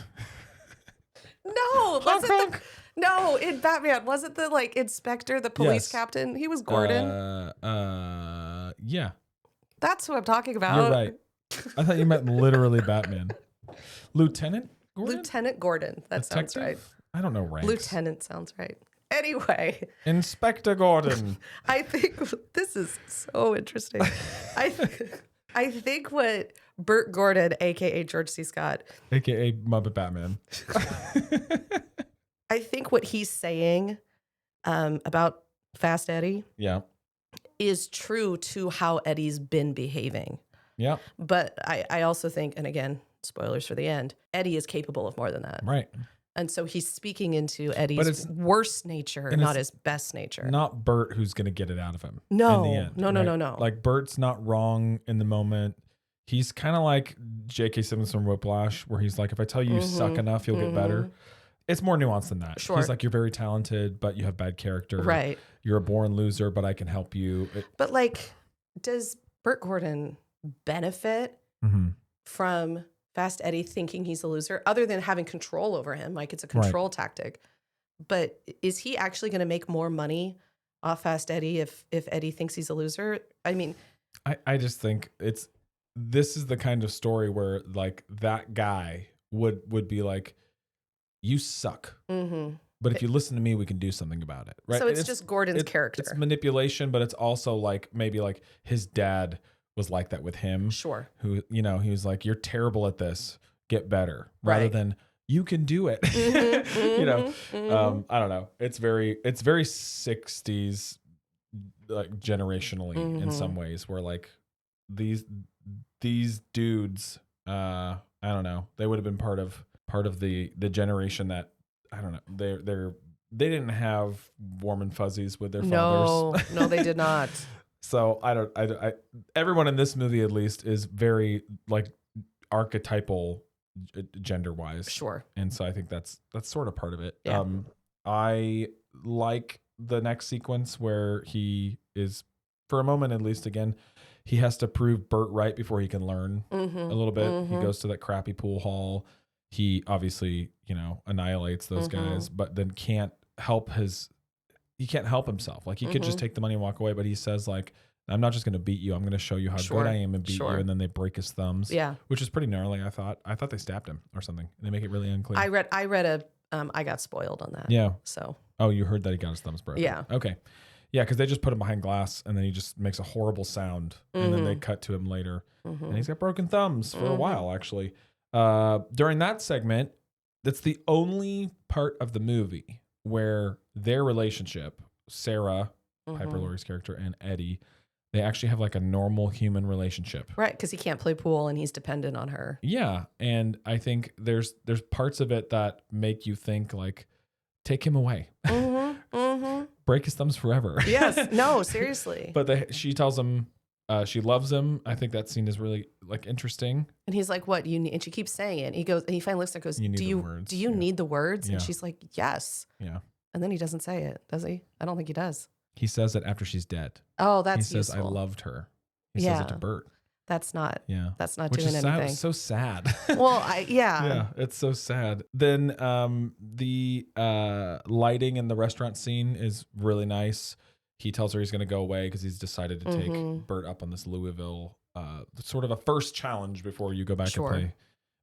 no, wasn't no, in Batman, wasn't the like inspector, the police Yes. captain? He was Gordon. Yeah. That's who I'm talking about. You're right. I thought you meant literally Batman. Lieutenant Gordon? Lieutenant Gordon. That sounds right. Detective? I don't know ranks. Lieutenant sounds right. Anyway, Inspector Gordon. I think this is so interesting. I think what Bert Gordon, aka George C. Scott, AKA Muppet Batman. I think what he's saying about Fast Eddie Yeah. is true to how Eddie's been behaving. Yeah. But I also think, and again, spoilers for the end, Eddie is capable of more than that. Right. And so he's speaking into Eddie's worst nature, not his best nature. Not Bert who's going to get it out of him. No, in the end, no. Like Bert's not wrong in the moment. He's kind of like J.K. Simmons from Whiplash, where he's like, if I tell you you suck enough, you'll get better. It's more nuanced than that. Sure. He's like, you're very talented, but you have bad character. Right. You're a born loser, but I can help you. But like, does Bert Gordon benefit from Fast Eddie thinking he's a loser, other than having control over him? Like, it's a control tactic. But is he actually going to make more money off Fast Eddie if Eddie thinks he's a loser? I mean, I just think this is the kind of story where like that guy would be like, you suck. But if you listen to me, we can do something about it. Right. So it's just Gordon's character. It's manipulation, but it's also like maybe like his dad was like that with him. Sure. Who, he was like, you're terrible at this. Get better. Rather than you can do it. I don't know. It's very 60s, like generationally in some ways, where like these dudes, I don't know, they would have been part of the generation that, I don't know, they didn't have warm and fuzzies with their fathers. No, they did not. So I everyone in this movie at least is very like archetypal gender wise. Sure. And so I think that's sort of part of it. Yeah. I like the next sequence where he is, for a moment at least, again, he has to prove Bert right before he can learn a little bit. He goes to that crappy pool hall. He obviously, annihilates those guys, but then can't help himself. Like he could just take the money and walk away, but he says like, I'm not just going to beat you. I'm going to show you how good I am and beat you. And then they break his thumbs. Yeah. Which is pretty gnarly. I thought they stabbed him or something. They make it really unclear. I read I got spoiled on that. Yeah. So. Oh, you heard that he got his thumbs broken. Yeah. Okay. Yeah. Cause they just put him behind glass and then he just makes a horrible sound and then they cut to him later and he's got broken thumbs for a while actually. During that segment, that's the only part of the movie where their relationship, Sarah, Piper Laurie's character, and Eddie, they actually have like a normal human relationship. Right, because he can't play pool and he's dependent on her. Yeah, and I think there's parts of it that make you think like, take him away. Break his thumbs forever. Yes, no, seriously. But she tells him she loves him. I think that scene is really like interesting. And he's like, "What you need?" And she keeps saying it. And he finally looks at her and goes, "Do you need the words?" And she's like, "Yes." Yeah. And then he doesn't say it, does he? I don't think he does. He says it after she's dead. Oh, that's He says, useful. "I loved her." He says it to Bert. That's not. Yeah. That's not Which doing is anything. So sad. Well, Yeah, it's so sad. Then the lighting in the restaurant scene is really nice. He tells her he's going to go away because he's decided to take Bert up on this Louisville, sort of a first challenge before you go back and play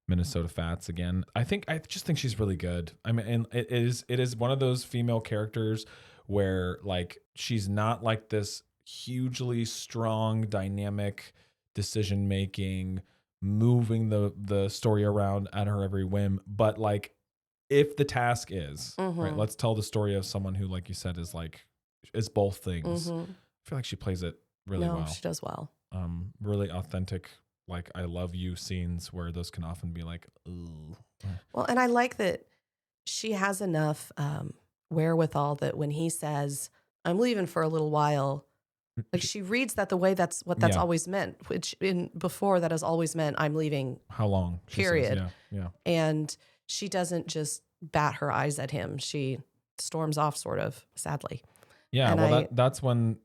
Minnesota Fats again. I just think she's really good. I mean, and it is one of those female characters where like she's not like this hugely strong, dynamic decision making, moving the story around at her every whim, but like if the task is Mm-hmm. right, let's tell the story of someone who, like you said, is both things. Mm-hmm. I feel like she plays it really No, well. she does well. Really authentic, like I love you scenes where those can often be like, ooh. Well, and I like that she has enough wherewithal that when he says, I'm leaving for a little while, like she reads that the way that's Yeah. always meant, which before that has always meant I'm leaving, How long? She says, period. Yeah. And she doesn't just bat her eyes at him. She storms off, sort of, sadly. Yeah. And Well, that's when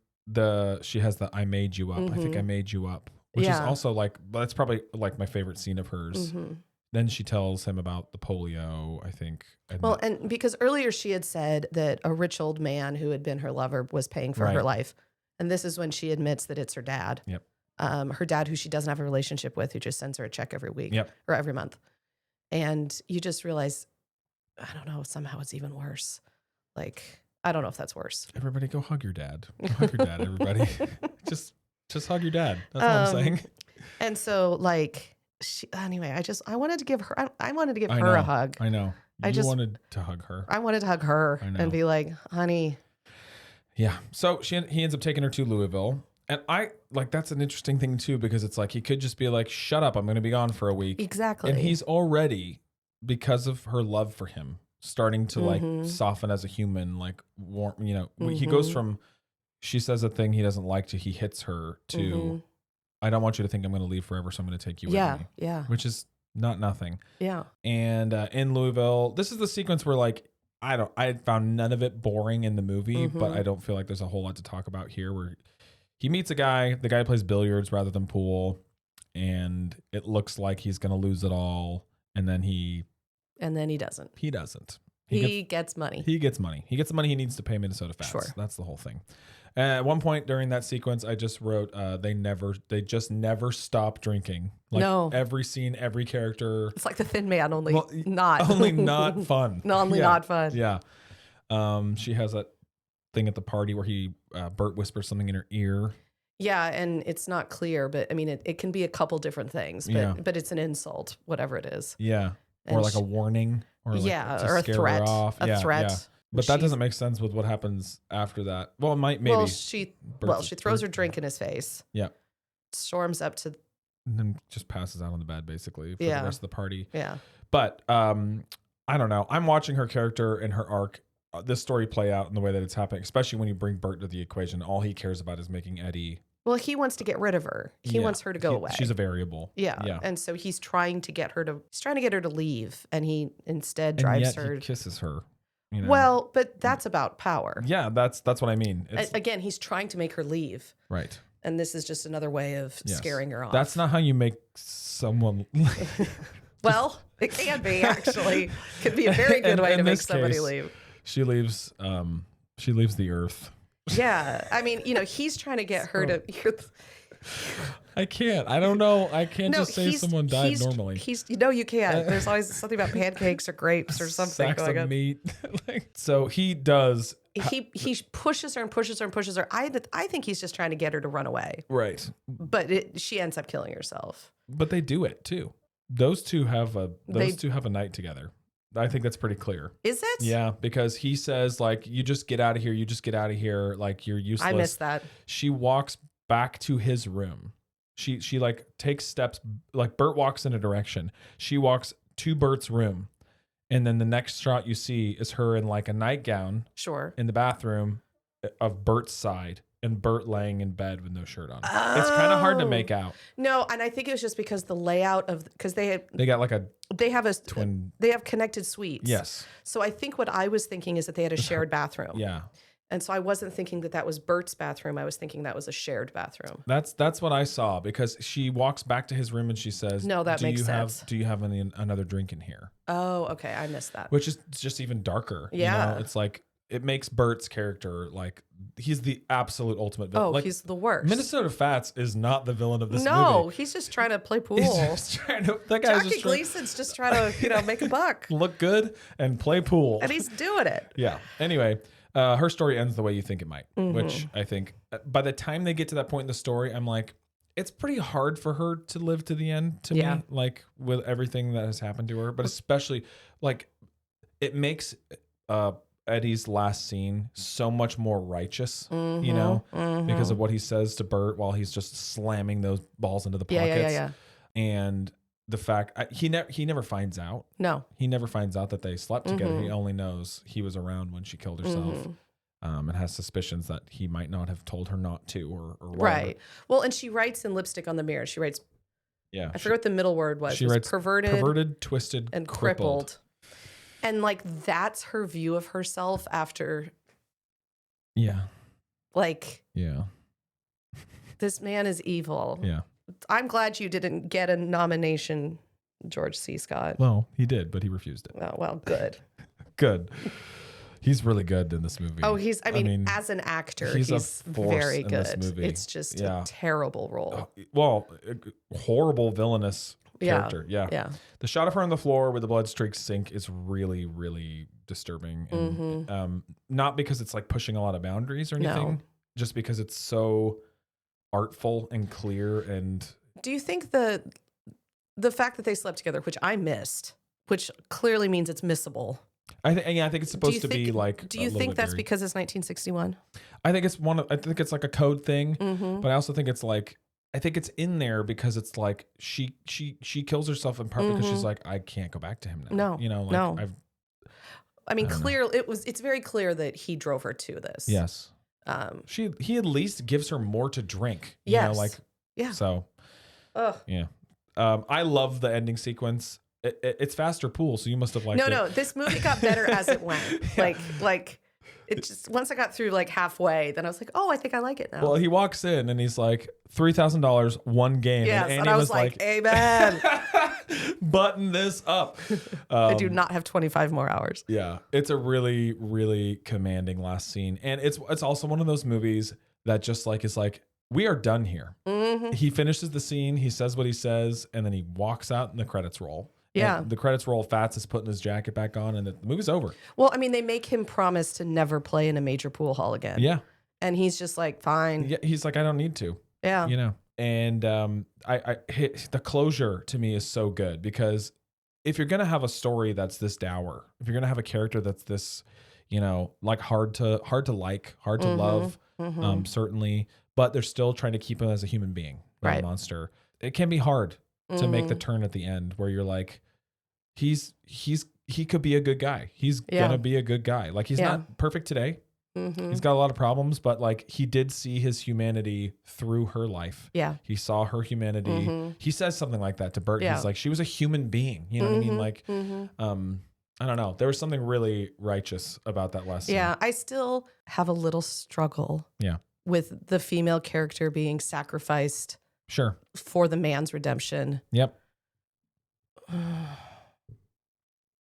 she has the I made you up. I think I Mhm. made you up, which is Yeah. also like, that's probably like my favorite scene of hers. Mhm. Then she tells him about the polio, I think. And Well, and because earlier she had said that a rich old man who had been her lover was paying for her Right. life. And this is when she admits that it's her dad. Yep. Her dad, who she doesn't have a relationship with, who just sends her a check every week Yep. or every month. And you just realize, I don't know, somehow it's even worse. Like, I don't know if that's worse. Everybody go hug your dad. Go hug your dad, everybody. just hug your dad. That's all I'm saying. And so, like, anyway, I wanted to give her, I wanted to give I her a know. hug. I know. I You just- wanted to hug her. I wanted to hug her I know. and be like, honey. Yeah. So he ends up taking her to Louisville. And I like, that's an interesting thing too, because it's like, he could just be like, shut up, I'm going to be gone for a week. Exactly. And he's already, because of her love for him, starting to like soften as a human, like warm, he goes from, she says a thing he doesn't like to, he hits her to, I don't want you to think I'm going to leave forever, so I'm going to take you with me. Yeah. Which is not nothing. Yeah. And in Louisville, this is the sequence where like, I found none of it boring in the movie, but I don't feel like there's a whole lot to talk about here, where he meets a guy, the guy plays billiards rather than pool, and it looks like he's going to lose it all. And then he doesn't. He doesn't. He gets money. He gets money. He gets the money he needs to pay Minnesota Fats. Sure. That's the whole thing. At one point during that sequence, I just wrote, they just never stop drinking. Like No. every scene, every character. It's like the Thin Man, only Well, not. Only not fun. Only Yeah. not fun. Yeah. She has that thing at the party where Bert whispers something in her ear. Yeah, and it's not clear, but I mean, it can be a couple different things, but Yeah. but it's an insult, whatever it is. Yeah. Or And like a warning. Or like yeah, to or a scare threat. her off. A threat. Yeah. But that doesn't make sense with what happens after that. Well, it might, maybe. Well, she throws her drink in his face. Yeah. Storms up to. And then just passes out on the bed basically for Yeah. the rest of the party. Yeah. But I don't know. I'm watching her character and her arc, this story play out in the way that it's happening, especially when you bring Bert to the equation. All he cares about is making Eddie. Well, he wants to get rid of her. He Yeah. wants her to go away. She's a variable. Yeah. Yeah. And so he's trying to get her to leave, and he instead And drives yet her. he kisses her. You know? Well, but that's about power. Yeah, that's what I mean. It's, Again, he's trying to make her leave. right. And this is just another way of Yes. scaring her off. That's not how you make someone. Well, it can be actually. Could be a very good way to In make this somebody case, leave. She leaves. She leaves the earth. Yeah. I mean, he's trying to get her to. I can't. I don't know. I can't just say someone died normally. You can't. There's always something about pancakes or grapes or something Sacks going of on. meat. So he does. He pushes her and pushes her and pushes her. I think he's just trying to get her to run away, Right. but she ends up killing herself. But they do it too. Those two have a night together. I think that's pretty clear. Is it? Yeah, because he says like, "You just get out of here. You just get out of here. Like you're useless." I missed that. She walks back to his room. She like takes steps. Like Bert walks in a direction. She walks to Bert's room, and then the next shot you see is her in like a nightgown Sure. in the bathroom of Bert's side, and Bert laying in bed with no shirt on. It's kind of hard to make out. No, and I think it was just because the layout of because they got like a have a twin. They have connected suites. Yes. So I think what I was thinking is that they had a shared bathroom. Yeah. And so I wasn't thinking that was Bert's bathroom. I was thinking that was a shared bathroom. That's what I saw, because she walks back to his room and she says, No, that makes sense. Do you have another drink in here? Oh, okay. I missed that. Which is just even darker. Yeah. It's like, it makes Bert's character like he's the absolute ultimate villain. Oh, Like, he's the worst. Minnesota Fats is not the villain of this No, movie. he's just trying to play pool. He's just trying to. That guy's Jackie just trying Gleason's just trying to, make a buck. to look good and play pool. And he's doing it. Yeah. Anyway, her story ends the way you think it might, Mm-hmm. which I think by the time they get to that point in the story, I'm like, it's pretty hard for her to live to the end to Yeah. me, like with everything that has happened to her, but especially like it makes Eddie's last scene so much more righteous, you know, because of what he says to Bert while he's just slamming those balls into the pockets. Yeah. And the fact he never finds out. No. He never finds out that they slept together. He only knows he was around when she killed herself. And has suspicions that he might not have told her not to or whatever. Right. Well, and she writes in lipstick on the mirror. She writes, I forget what the middle word was. She It was writes perverted, twisted, and crippled. And like, that's her view of herself after. Yeah. Like. Yeah. This man is evil. Yeah. I'm glad you didn't get a nomination, George C. Scott. Well, he did, but he refused it. Oh, well, good. Good. He's really good in this movie. Oh, I mean, as an actor, he's very good. This movie. It's just a terrible role. Well, a horrible villainous character. Yeah. The shot of her on the floor with the blood streaks sink is really, really disturbing. And, not because it's like pushing a lot of boundaries or anything, just because it's so artful and clear. And do you think the fact that they slept together, which I missed, which clearly means it's missable? I think it's supposed to be like. Do you think that's because it's 1961? I think it's like a code thing, but I also think it's like, I think it's in there because it's like she kills herself in part because she's like, I can't go back to him now. No, you know, like no. I mean, know. It's very clear that he drove her to this. Yes. He at least gives her more to drink. You know, like, yeah. So, yeah. I love the ending sequence. It's faster pool, so you must have liked it. No, this movie got better as it went. Like it just, once I got through like halfway, then I was like, oh, I think I like it now. Well, he walks in and he's like, $3,000, one game. Yes, and I was like, amen. Button this up. I do not have 25 more hours. Yeah, it's a really, really commanding last scene, and it's also one of those movies that just like is like, we are done here. He finishes the scene, he says what he says, and then he walks out, and the credits roll. Yeah. And the credits roll. Fats is putting his jacket back on, and the movie's over. Well, I mean, they make him promise to never play in a major pool hall again. Yeah. And he's just like, fine. Yeah, he's like, I don't need to. Yeah. You know. And the closure to me is so good, because if you're gonna have a story that's this dour, if you're gonna have a character that's this, you know, like hard to like, hard to love, certainly, but they're still trying to keep him as a human being, not a monster. It can be hard to make the turn at the end where you're like, he could be a good guy. He's gonna be a good guy. Like, he's not perfect today. He's got a lot of problems, but like, he did see his humanity through her life. Yeah. He saw her humanity. He says something like that to Bert. He's like, she was a human being. You know what I mean? Like, I don't know. There was something really righteous about that last scene. Yeah. I still have a little struggle with the female character being sacrificed for the man's redemption. Yep.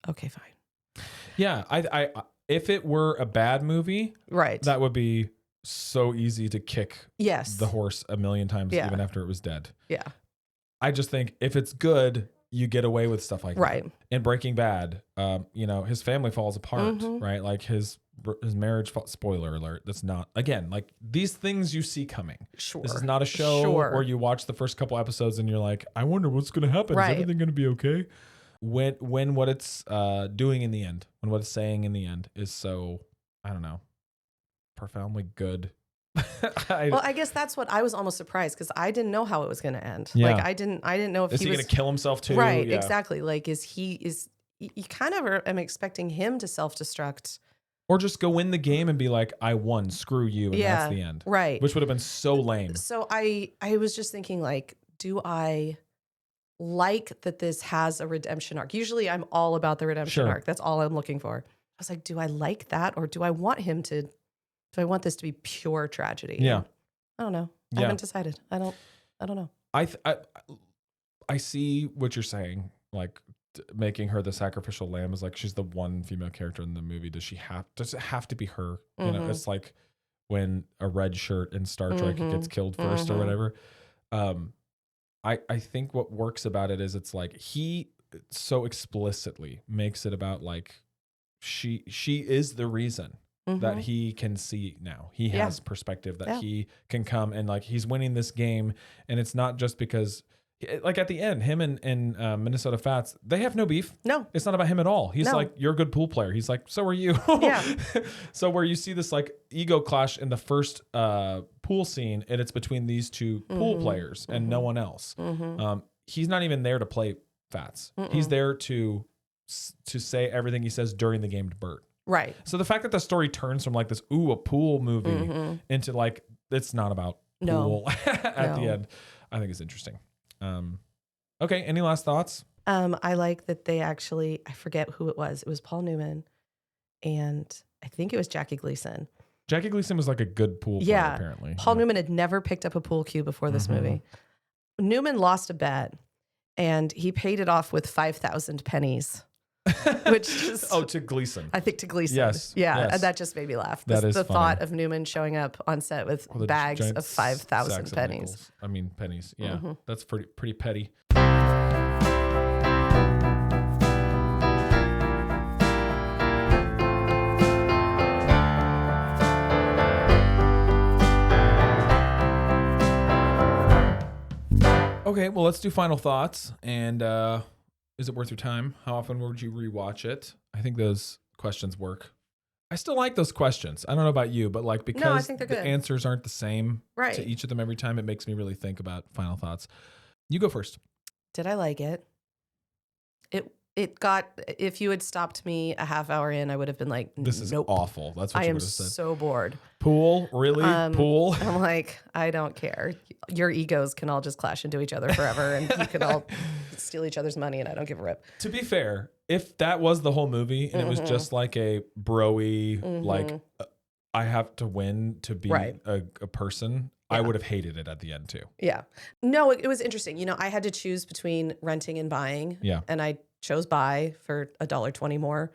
Okay, fine. Yeah, I if it were a bad movie, that would be so easy to kick the horse a million times, even after it was dead. Yeah. I just think if it's good, you get away with stuff like that. In Breaking Bad, you know, his family falls apart, right? Like his marriage, spoiler alert, that's not, again, like, these things you see coming. Sure. This is not a show where you watch the first couple episodes and you're like, I wonder what's going to happen. Is everything going to be okay? When what it's doing in the end, when what it's saying in the end is so, I don't know, profoundly good. Well, I guess that's what I was almost surprised, because I didn't know how it was going to end. Yeah. Like, I didn't know if he was going to kill himself too. Right. Yeah. Exactly. Like, you kind of am expecting him to self-destruct. Or just go win the game and be like, I won, screw you, and that's the end. Right. Which would have been so lame. So I was just thinking, like, do I like that this has a redemption arc? Usually I'm all about the redemption arc. That's all I'm looking for. I was like, do I like that? Or do I want this to be pure tragedy? Yeah. I don't know. I haven't decided. I don't know. I see what you're saying. Like, making her the sacrificial lamb is like, she's the one female character in the movie. Does it have to be her? You know, it's like when a red shirt in Star Trek gets killed first or whatever. I think what works about it is it's like, he so explicitly makes it about like, she is the reason that he can see now. He has perspective that he can come and like, he's winning this game. And it's not just because, Like at the end, him and Minnesota Fats, they have no beef. No. It's not about him at all. He's No. like, you're a good pool player. He's like, so are you. Yeah. So where you see this like ego clash in the first pool scene, and it's between these two pool players and no one else. He's not even there to play Fats. He's there to say everything he says during the game to Bert. Right. So the fact that the story turns from like this, a pool movie into like, it's not about pool at the end, I think is interesting. Okay. Any last thoughts? I like that they actually, I forget who it was. It was Paul Newman and I think it was Jackie Gleason. Jackie Gleason was like a good pool player, apparently. Paul Newman had never picked up a pool cue before this movie. Newman lost a bet and he paid it off with 5,000 pennies. Which is to Gleason. I think to Gleason. Yes. Yeah. Yes. And that just made me laugh. That is the funny. thought of Newman showing up on set with Or the bags giant of 5,000 sacks of pennies. nickels. I mean, pennies. Yeah. That's pretty petty. Okay, well, let's do final thoughts. And is it worth your time? How often would you rewatch it? I think those questions work. I still like those questions. I don't know about you, but like because think they're the good. answers aren't the same Right. to each of them every time, it makes me really think about final thoughts. You go first. Did I like it? It got, if you had stopped me a half hour in, I would have been like, This is nope. awful. That's what I you am would have said. so bored. Pool? Really? Pool? I'm like, I don't care. Your egos can all just clash into each other forever and you can all steal each other's money and I don't give a rip. To be fair, if that was the whole movie and it was just like a broy, like I have to win to be Right. a person, I would have hated it at the end too. Yeah. No, it was interesting. You know, I had to choose between renting and buying. Yeah. And I chose buy for $1.20 more.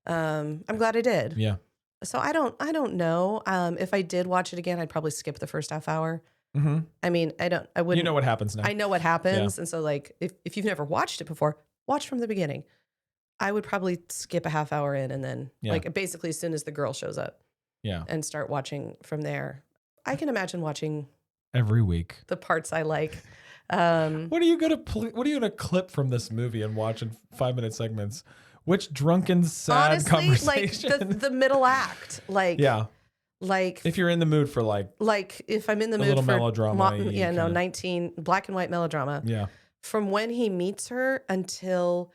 I'm glad I did. Yeah. So I don't know. If I did watch it again, I'd probably skip the first half hour. Mm-hmm. I mean, I wouldn't. You know what happens now. I know what happens. And so like, if you've never watched it before, watch from the beginning. I would probably skip a half hour in and then like basically as soon as the girl shows up and start watching from there. I can imagine watching every week the parts I like. What are you gonna clip from this movie and watch in 5-minute segments? Which drunken, sad honestly, conversation? like the middle act, like like if you're in the mood for like if I'm in the mood little for melodrama, 19 black and white melodrama. Yeah, from when he meets her until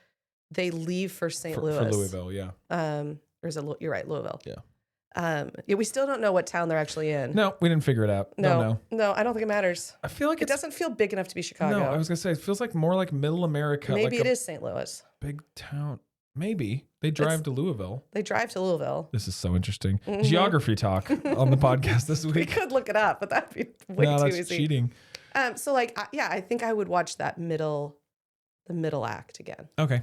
they leave for St. Louis for Louisville. Yeah, or is it? You're right, Louisville. Yeah. We still don't know what town they're actually in. No, we didn't figure it out. No, I don't think it matters. I feel like It doesn't feel big enough to be Chicago. No, I was gonna say it feels like more like Middle America. Maybe like it is St. Louis. big town. Maybe they drive to Louisville. They drive to Louisville. This is so interesting. Geography talk on the podcast this We week. could look it up, but that'd be way No, too that's easy. cheating. So like, I think I would watch the middle act again. Okay.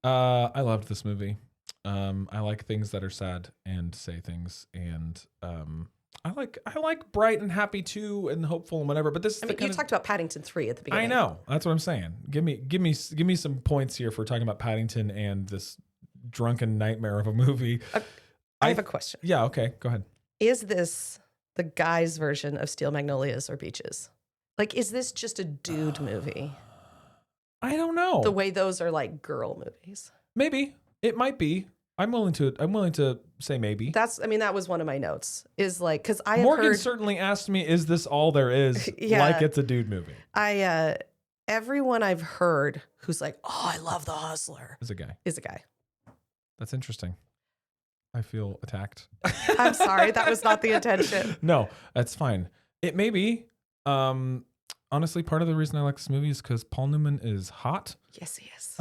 I loved this movie. I like things that are sad and say things, and I like bright and happy too, and hopeful and whatever. But this is I mean, you talked about Paddington 3 at the beginning. I know. That's what I'm saying. Give me some points here for talking about Paddington and this drunken nightmare of a movie. I have a question. Yeah. Okay. Go ahead. Is this the guy's version of Steel Magnolias or Beaches? Like, is this just a dude movie? I don't know. The way those are like girl movies. Maybe it might be. I'm willing to say maybe. That was one of my notes. Is like, because Morgan certainly asked me, "Is this all there is?" Yeah. Like it's a dude movie. Everyone I've heard who's like, "Oh, I love The Hustler," Is a guy. is a guy. That's interesting. I feel attacked. I'm sorry, that was not the intention. No, that's fine. It may be. Honestly, part of the reason I like this movie is because Paul Newman is hot. Yes, he is.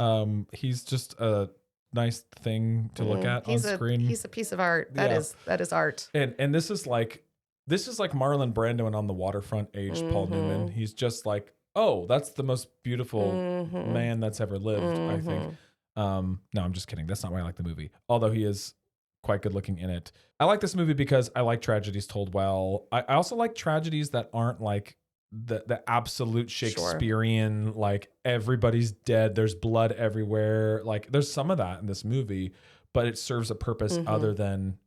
He's just a nice thing to look at on screen. He's a piece of art. That is art. And this is like Marlon Brando on the waterfront aged Paul Newman. He's just like, oh, that's the most beautiful man that's ever lived, I think. No, I'm just kidding. That's not why I like the movie. Although he is quite good looking in it. I like this movie because I like tragedies told well. I also like tragedies that aren't like the absolute Shakespearean, like everybody's dead, there's blood everywhere. Like there's some of that in this movie, but it serves a purpose other than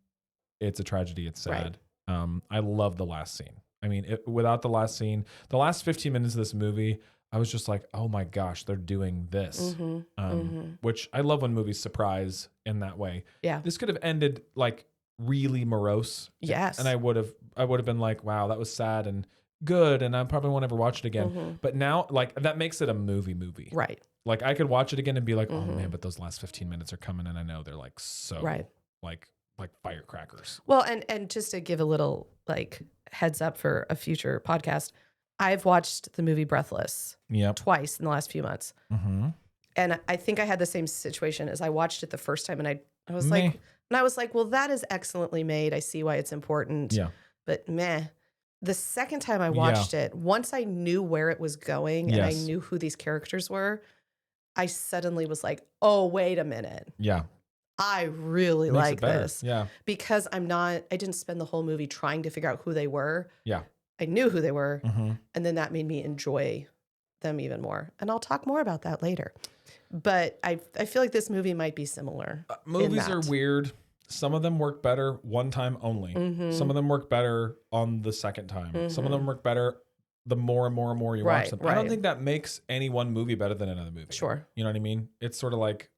it's a tragedy, it's sad. Right. I love the last scene. I mean, without the last scene, the last 15 minutes of this movie, I was just like, oh my gosh, they're doing this. Which I love when movies surprise in that way. Yeah. This could have ended like really morose. Yes. And I would have been like, wow, that was sad and good, and I probably won't ever watch it again. But now, like, that makes it a movie. Right. Like, I could watch it again and be like, oh man, but those last 15 minutes are coming, and I know they're like so like firecrackers. Well, and just to give a little like heads up for a future podcast, I've watched the movie Breathless twice in the last few months. And I think I had the same situation as I watched it the first time, and I was like, well, that is excellently made. I see why it's important. Yeah. But meh. The second time I watched it, once I knew where it was going and I knew who these characters were, I suddenly was like, oh, wait a minute. Yeah. I really like this. Yeah. Because I didn't spend the whole movie trying to figure out who they were. Yeah. I knew who they were. And then that made me enjoy them even more. And I'll talk more about that later. But I feel like this movie might be similar. Movies are weird. Some of them work better one time only. Some of them work better on the second time. Some of them work better the more and more and more you watch them. I don't think that makes any one movie better than another movie. Sure. You know what I mean? It's sort of like,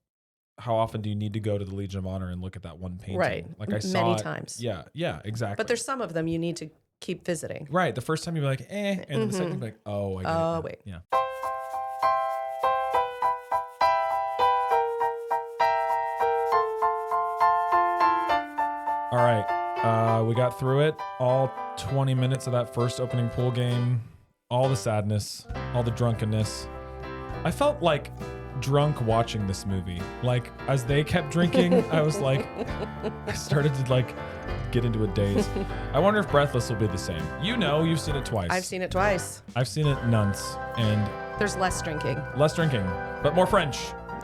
how often do you need to go to the Legion of Honor and look at that one painting? Right. Like I saw many times. Yeah. Yeah, exactly. But there's some of them you need to keep visiting. Right. The first time you're like, and then the second you're like, oh, I get it. Oh, wait. Yeah. All right, we got through it. All 20 minutes of that first opening pool game, all the sadness, all the drunkenness. I felt like drunk watching this movie. Like, as they kept drinking, I was like, I started to like get into a daze. I wonder if Breathless will be the same. You know, you've seen it twice. I've seen it twice. I've seen it nonce, and there's less drinking. Less drinking, but more French.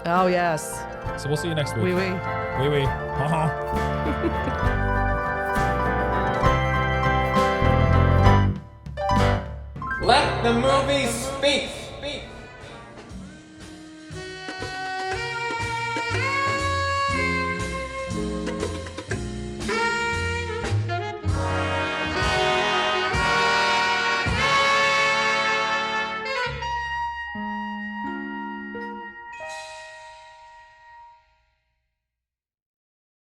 Oh, yes. So we'll see you next week. Oui, oui. Oui, oui. Ha-ha. Let the movie speak.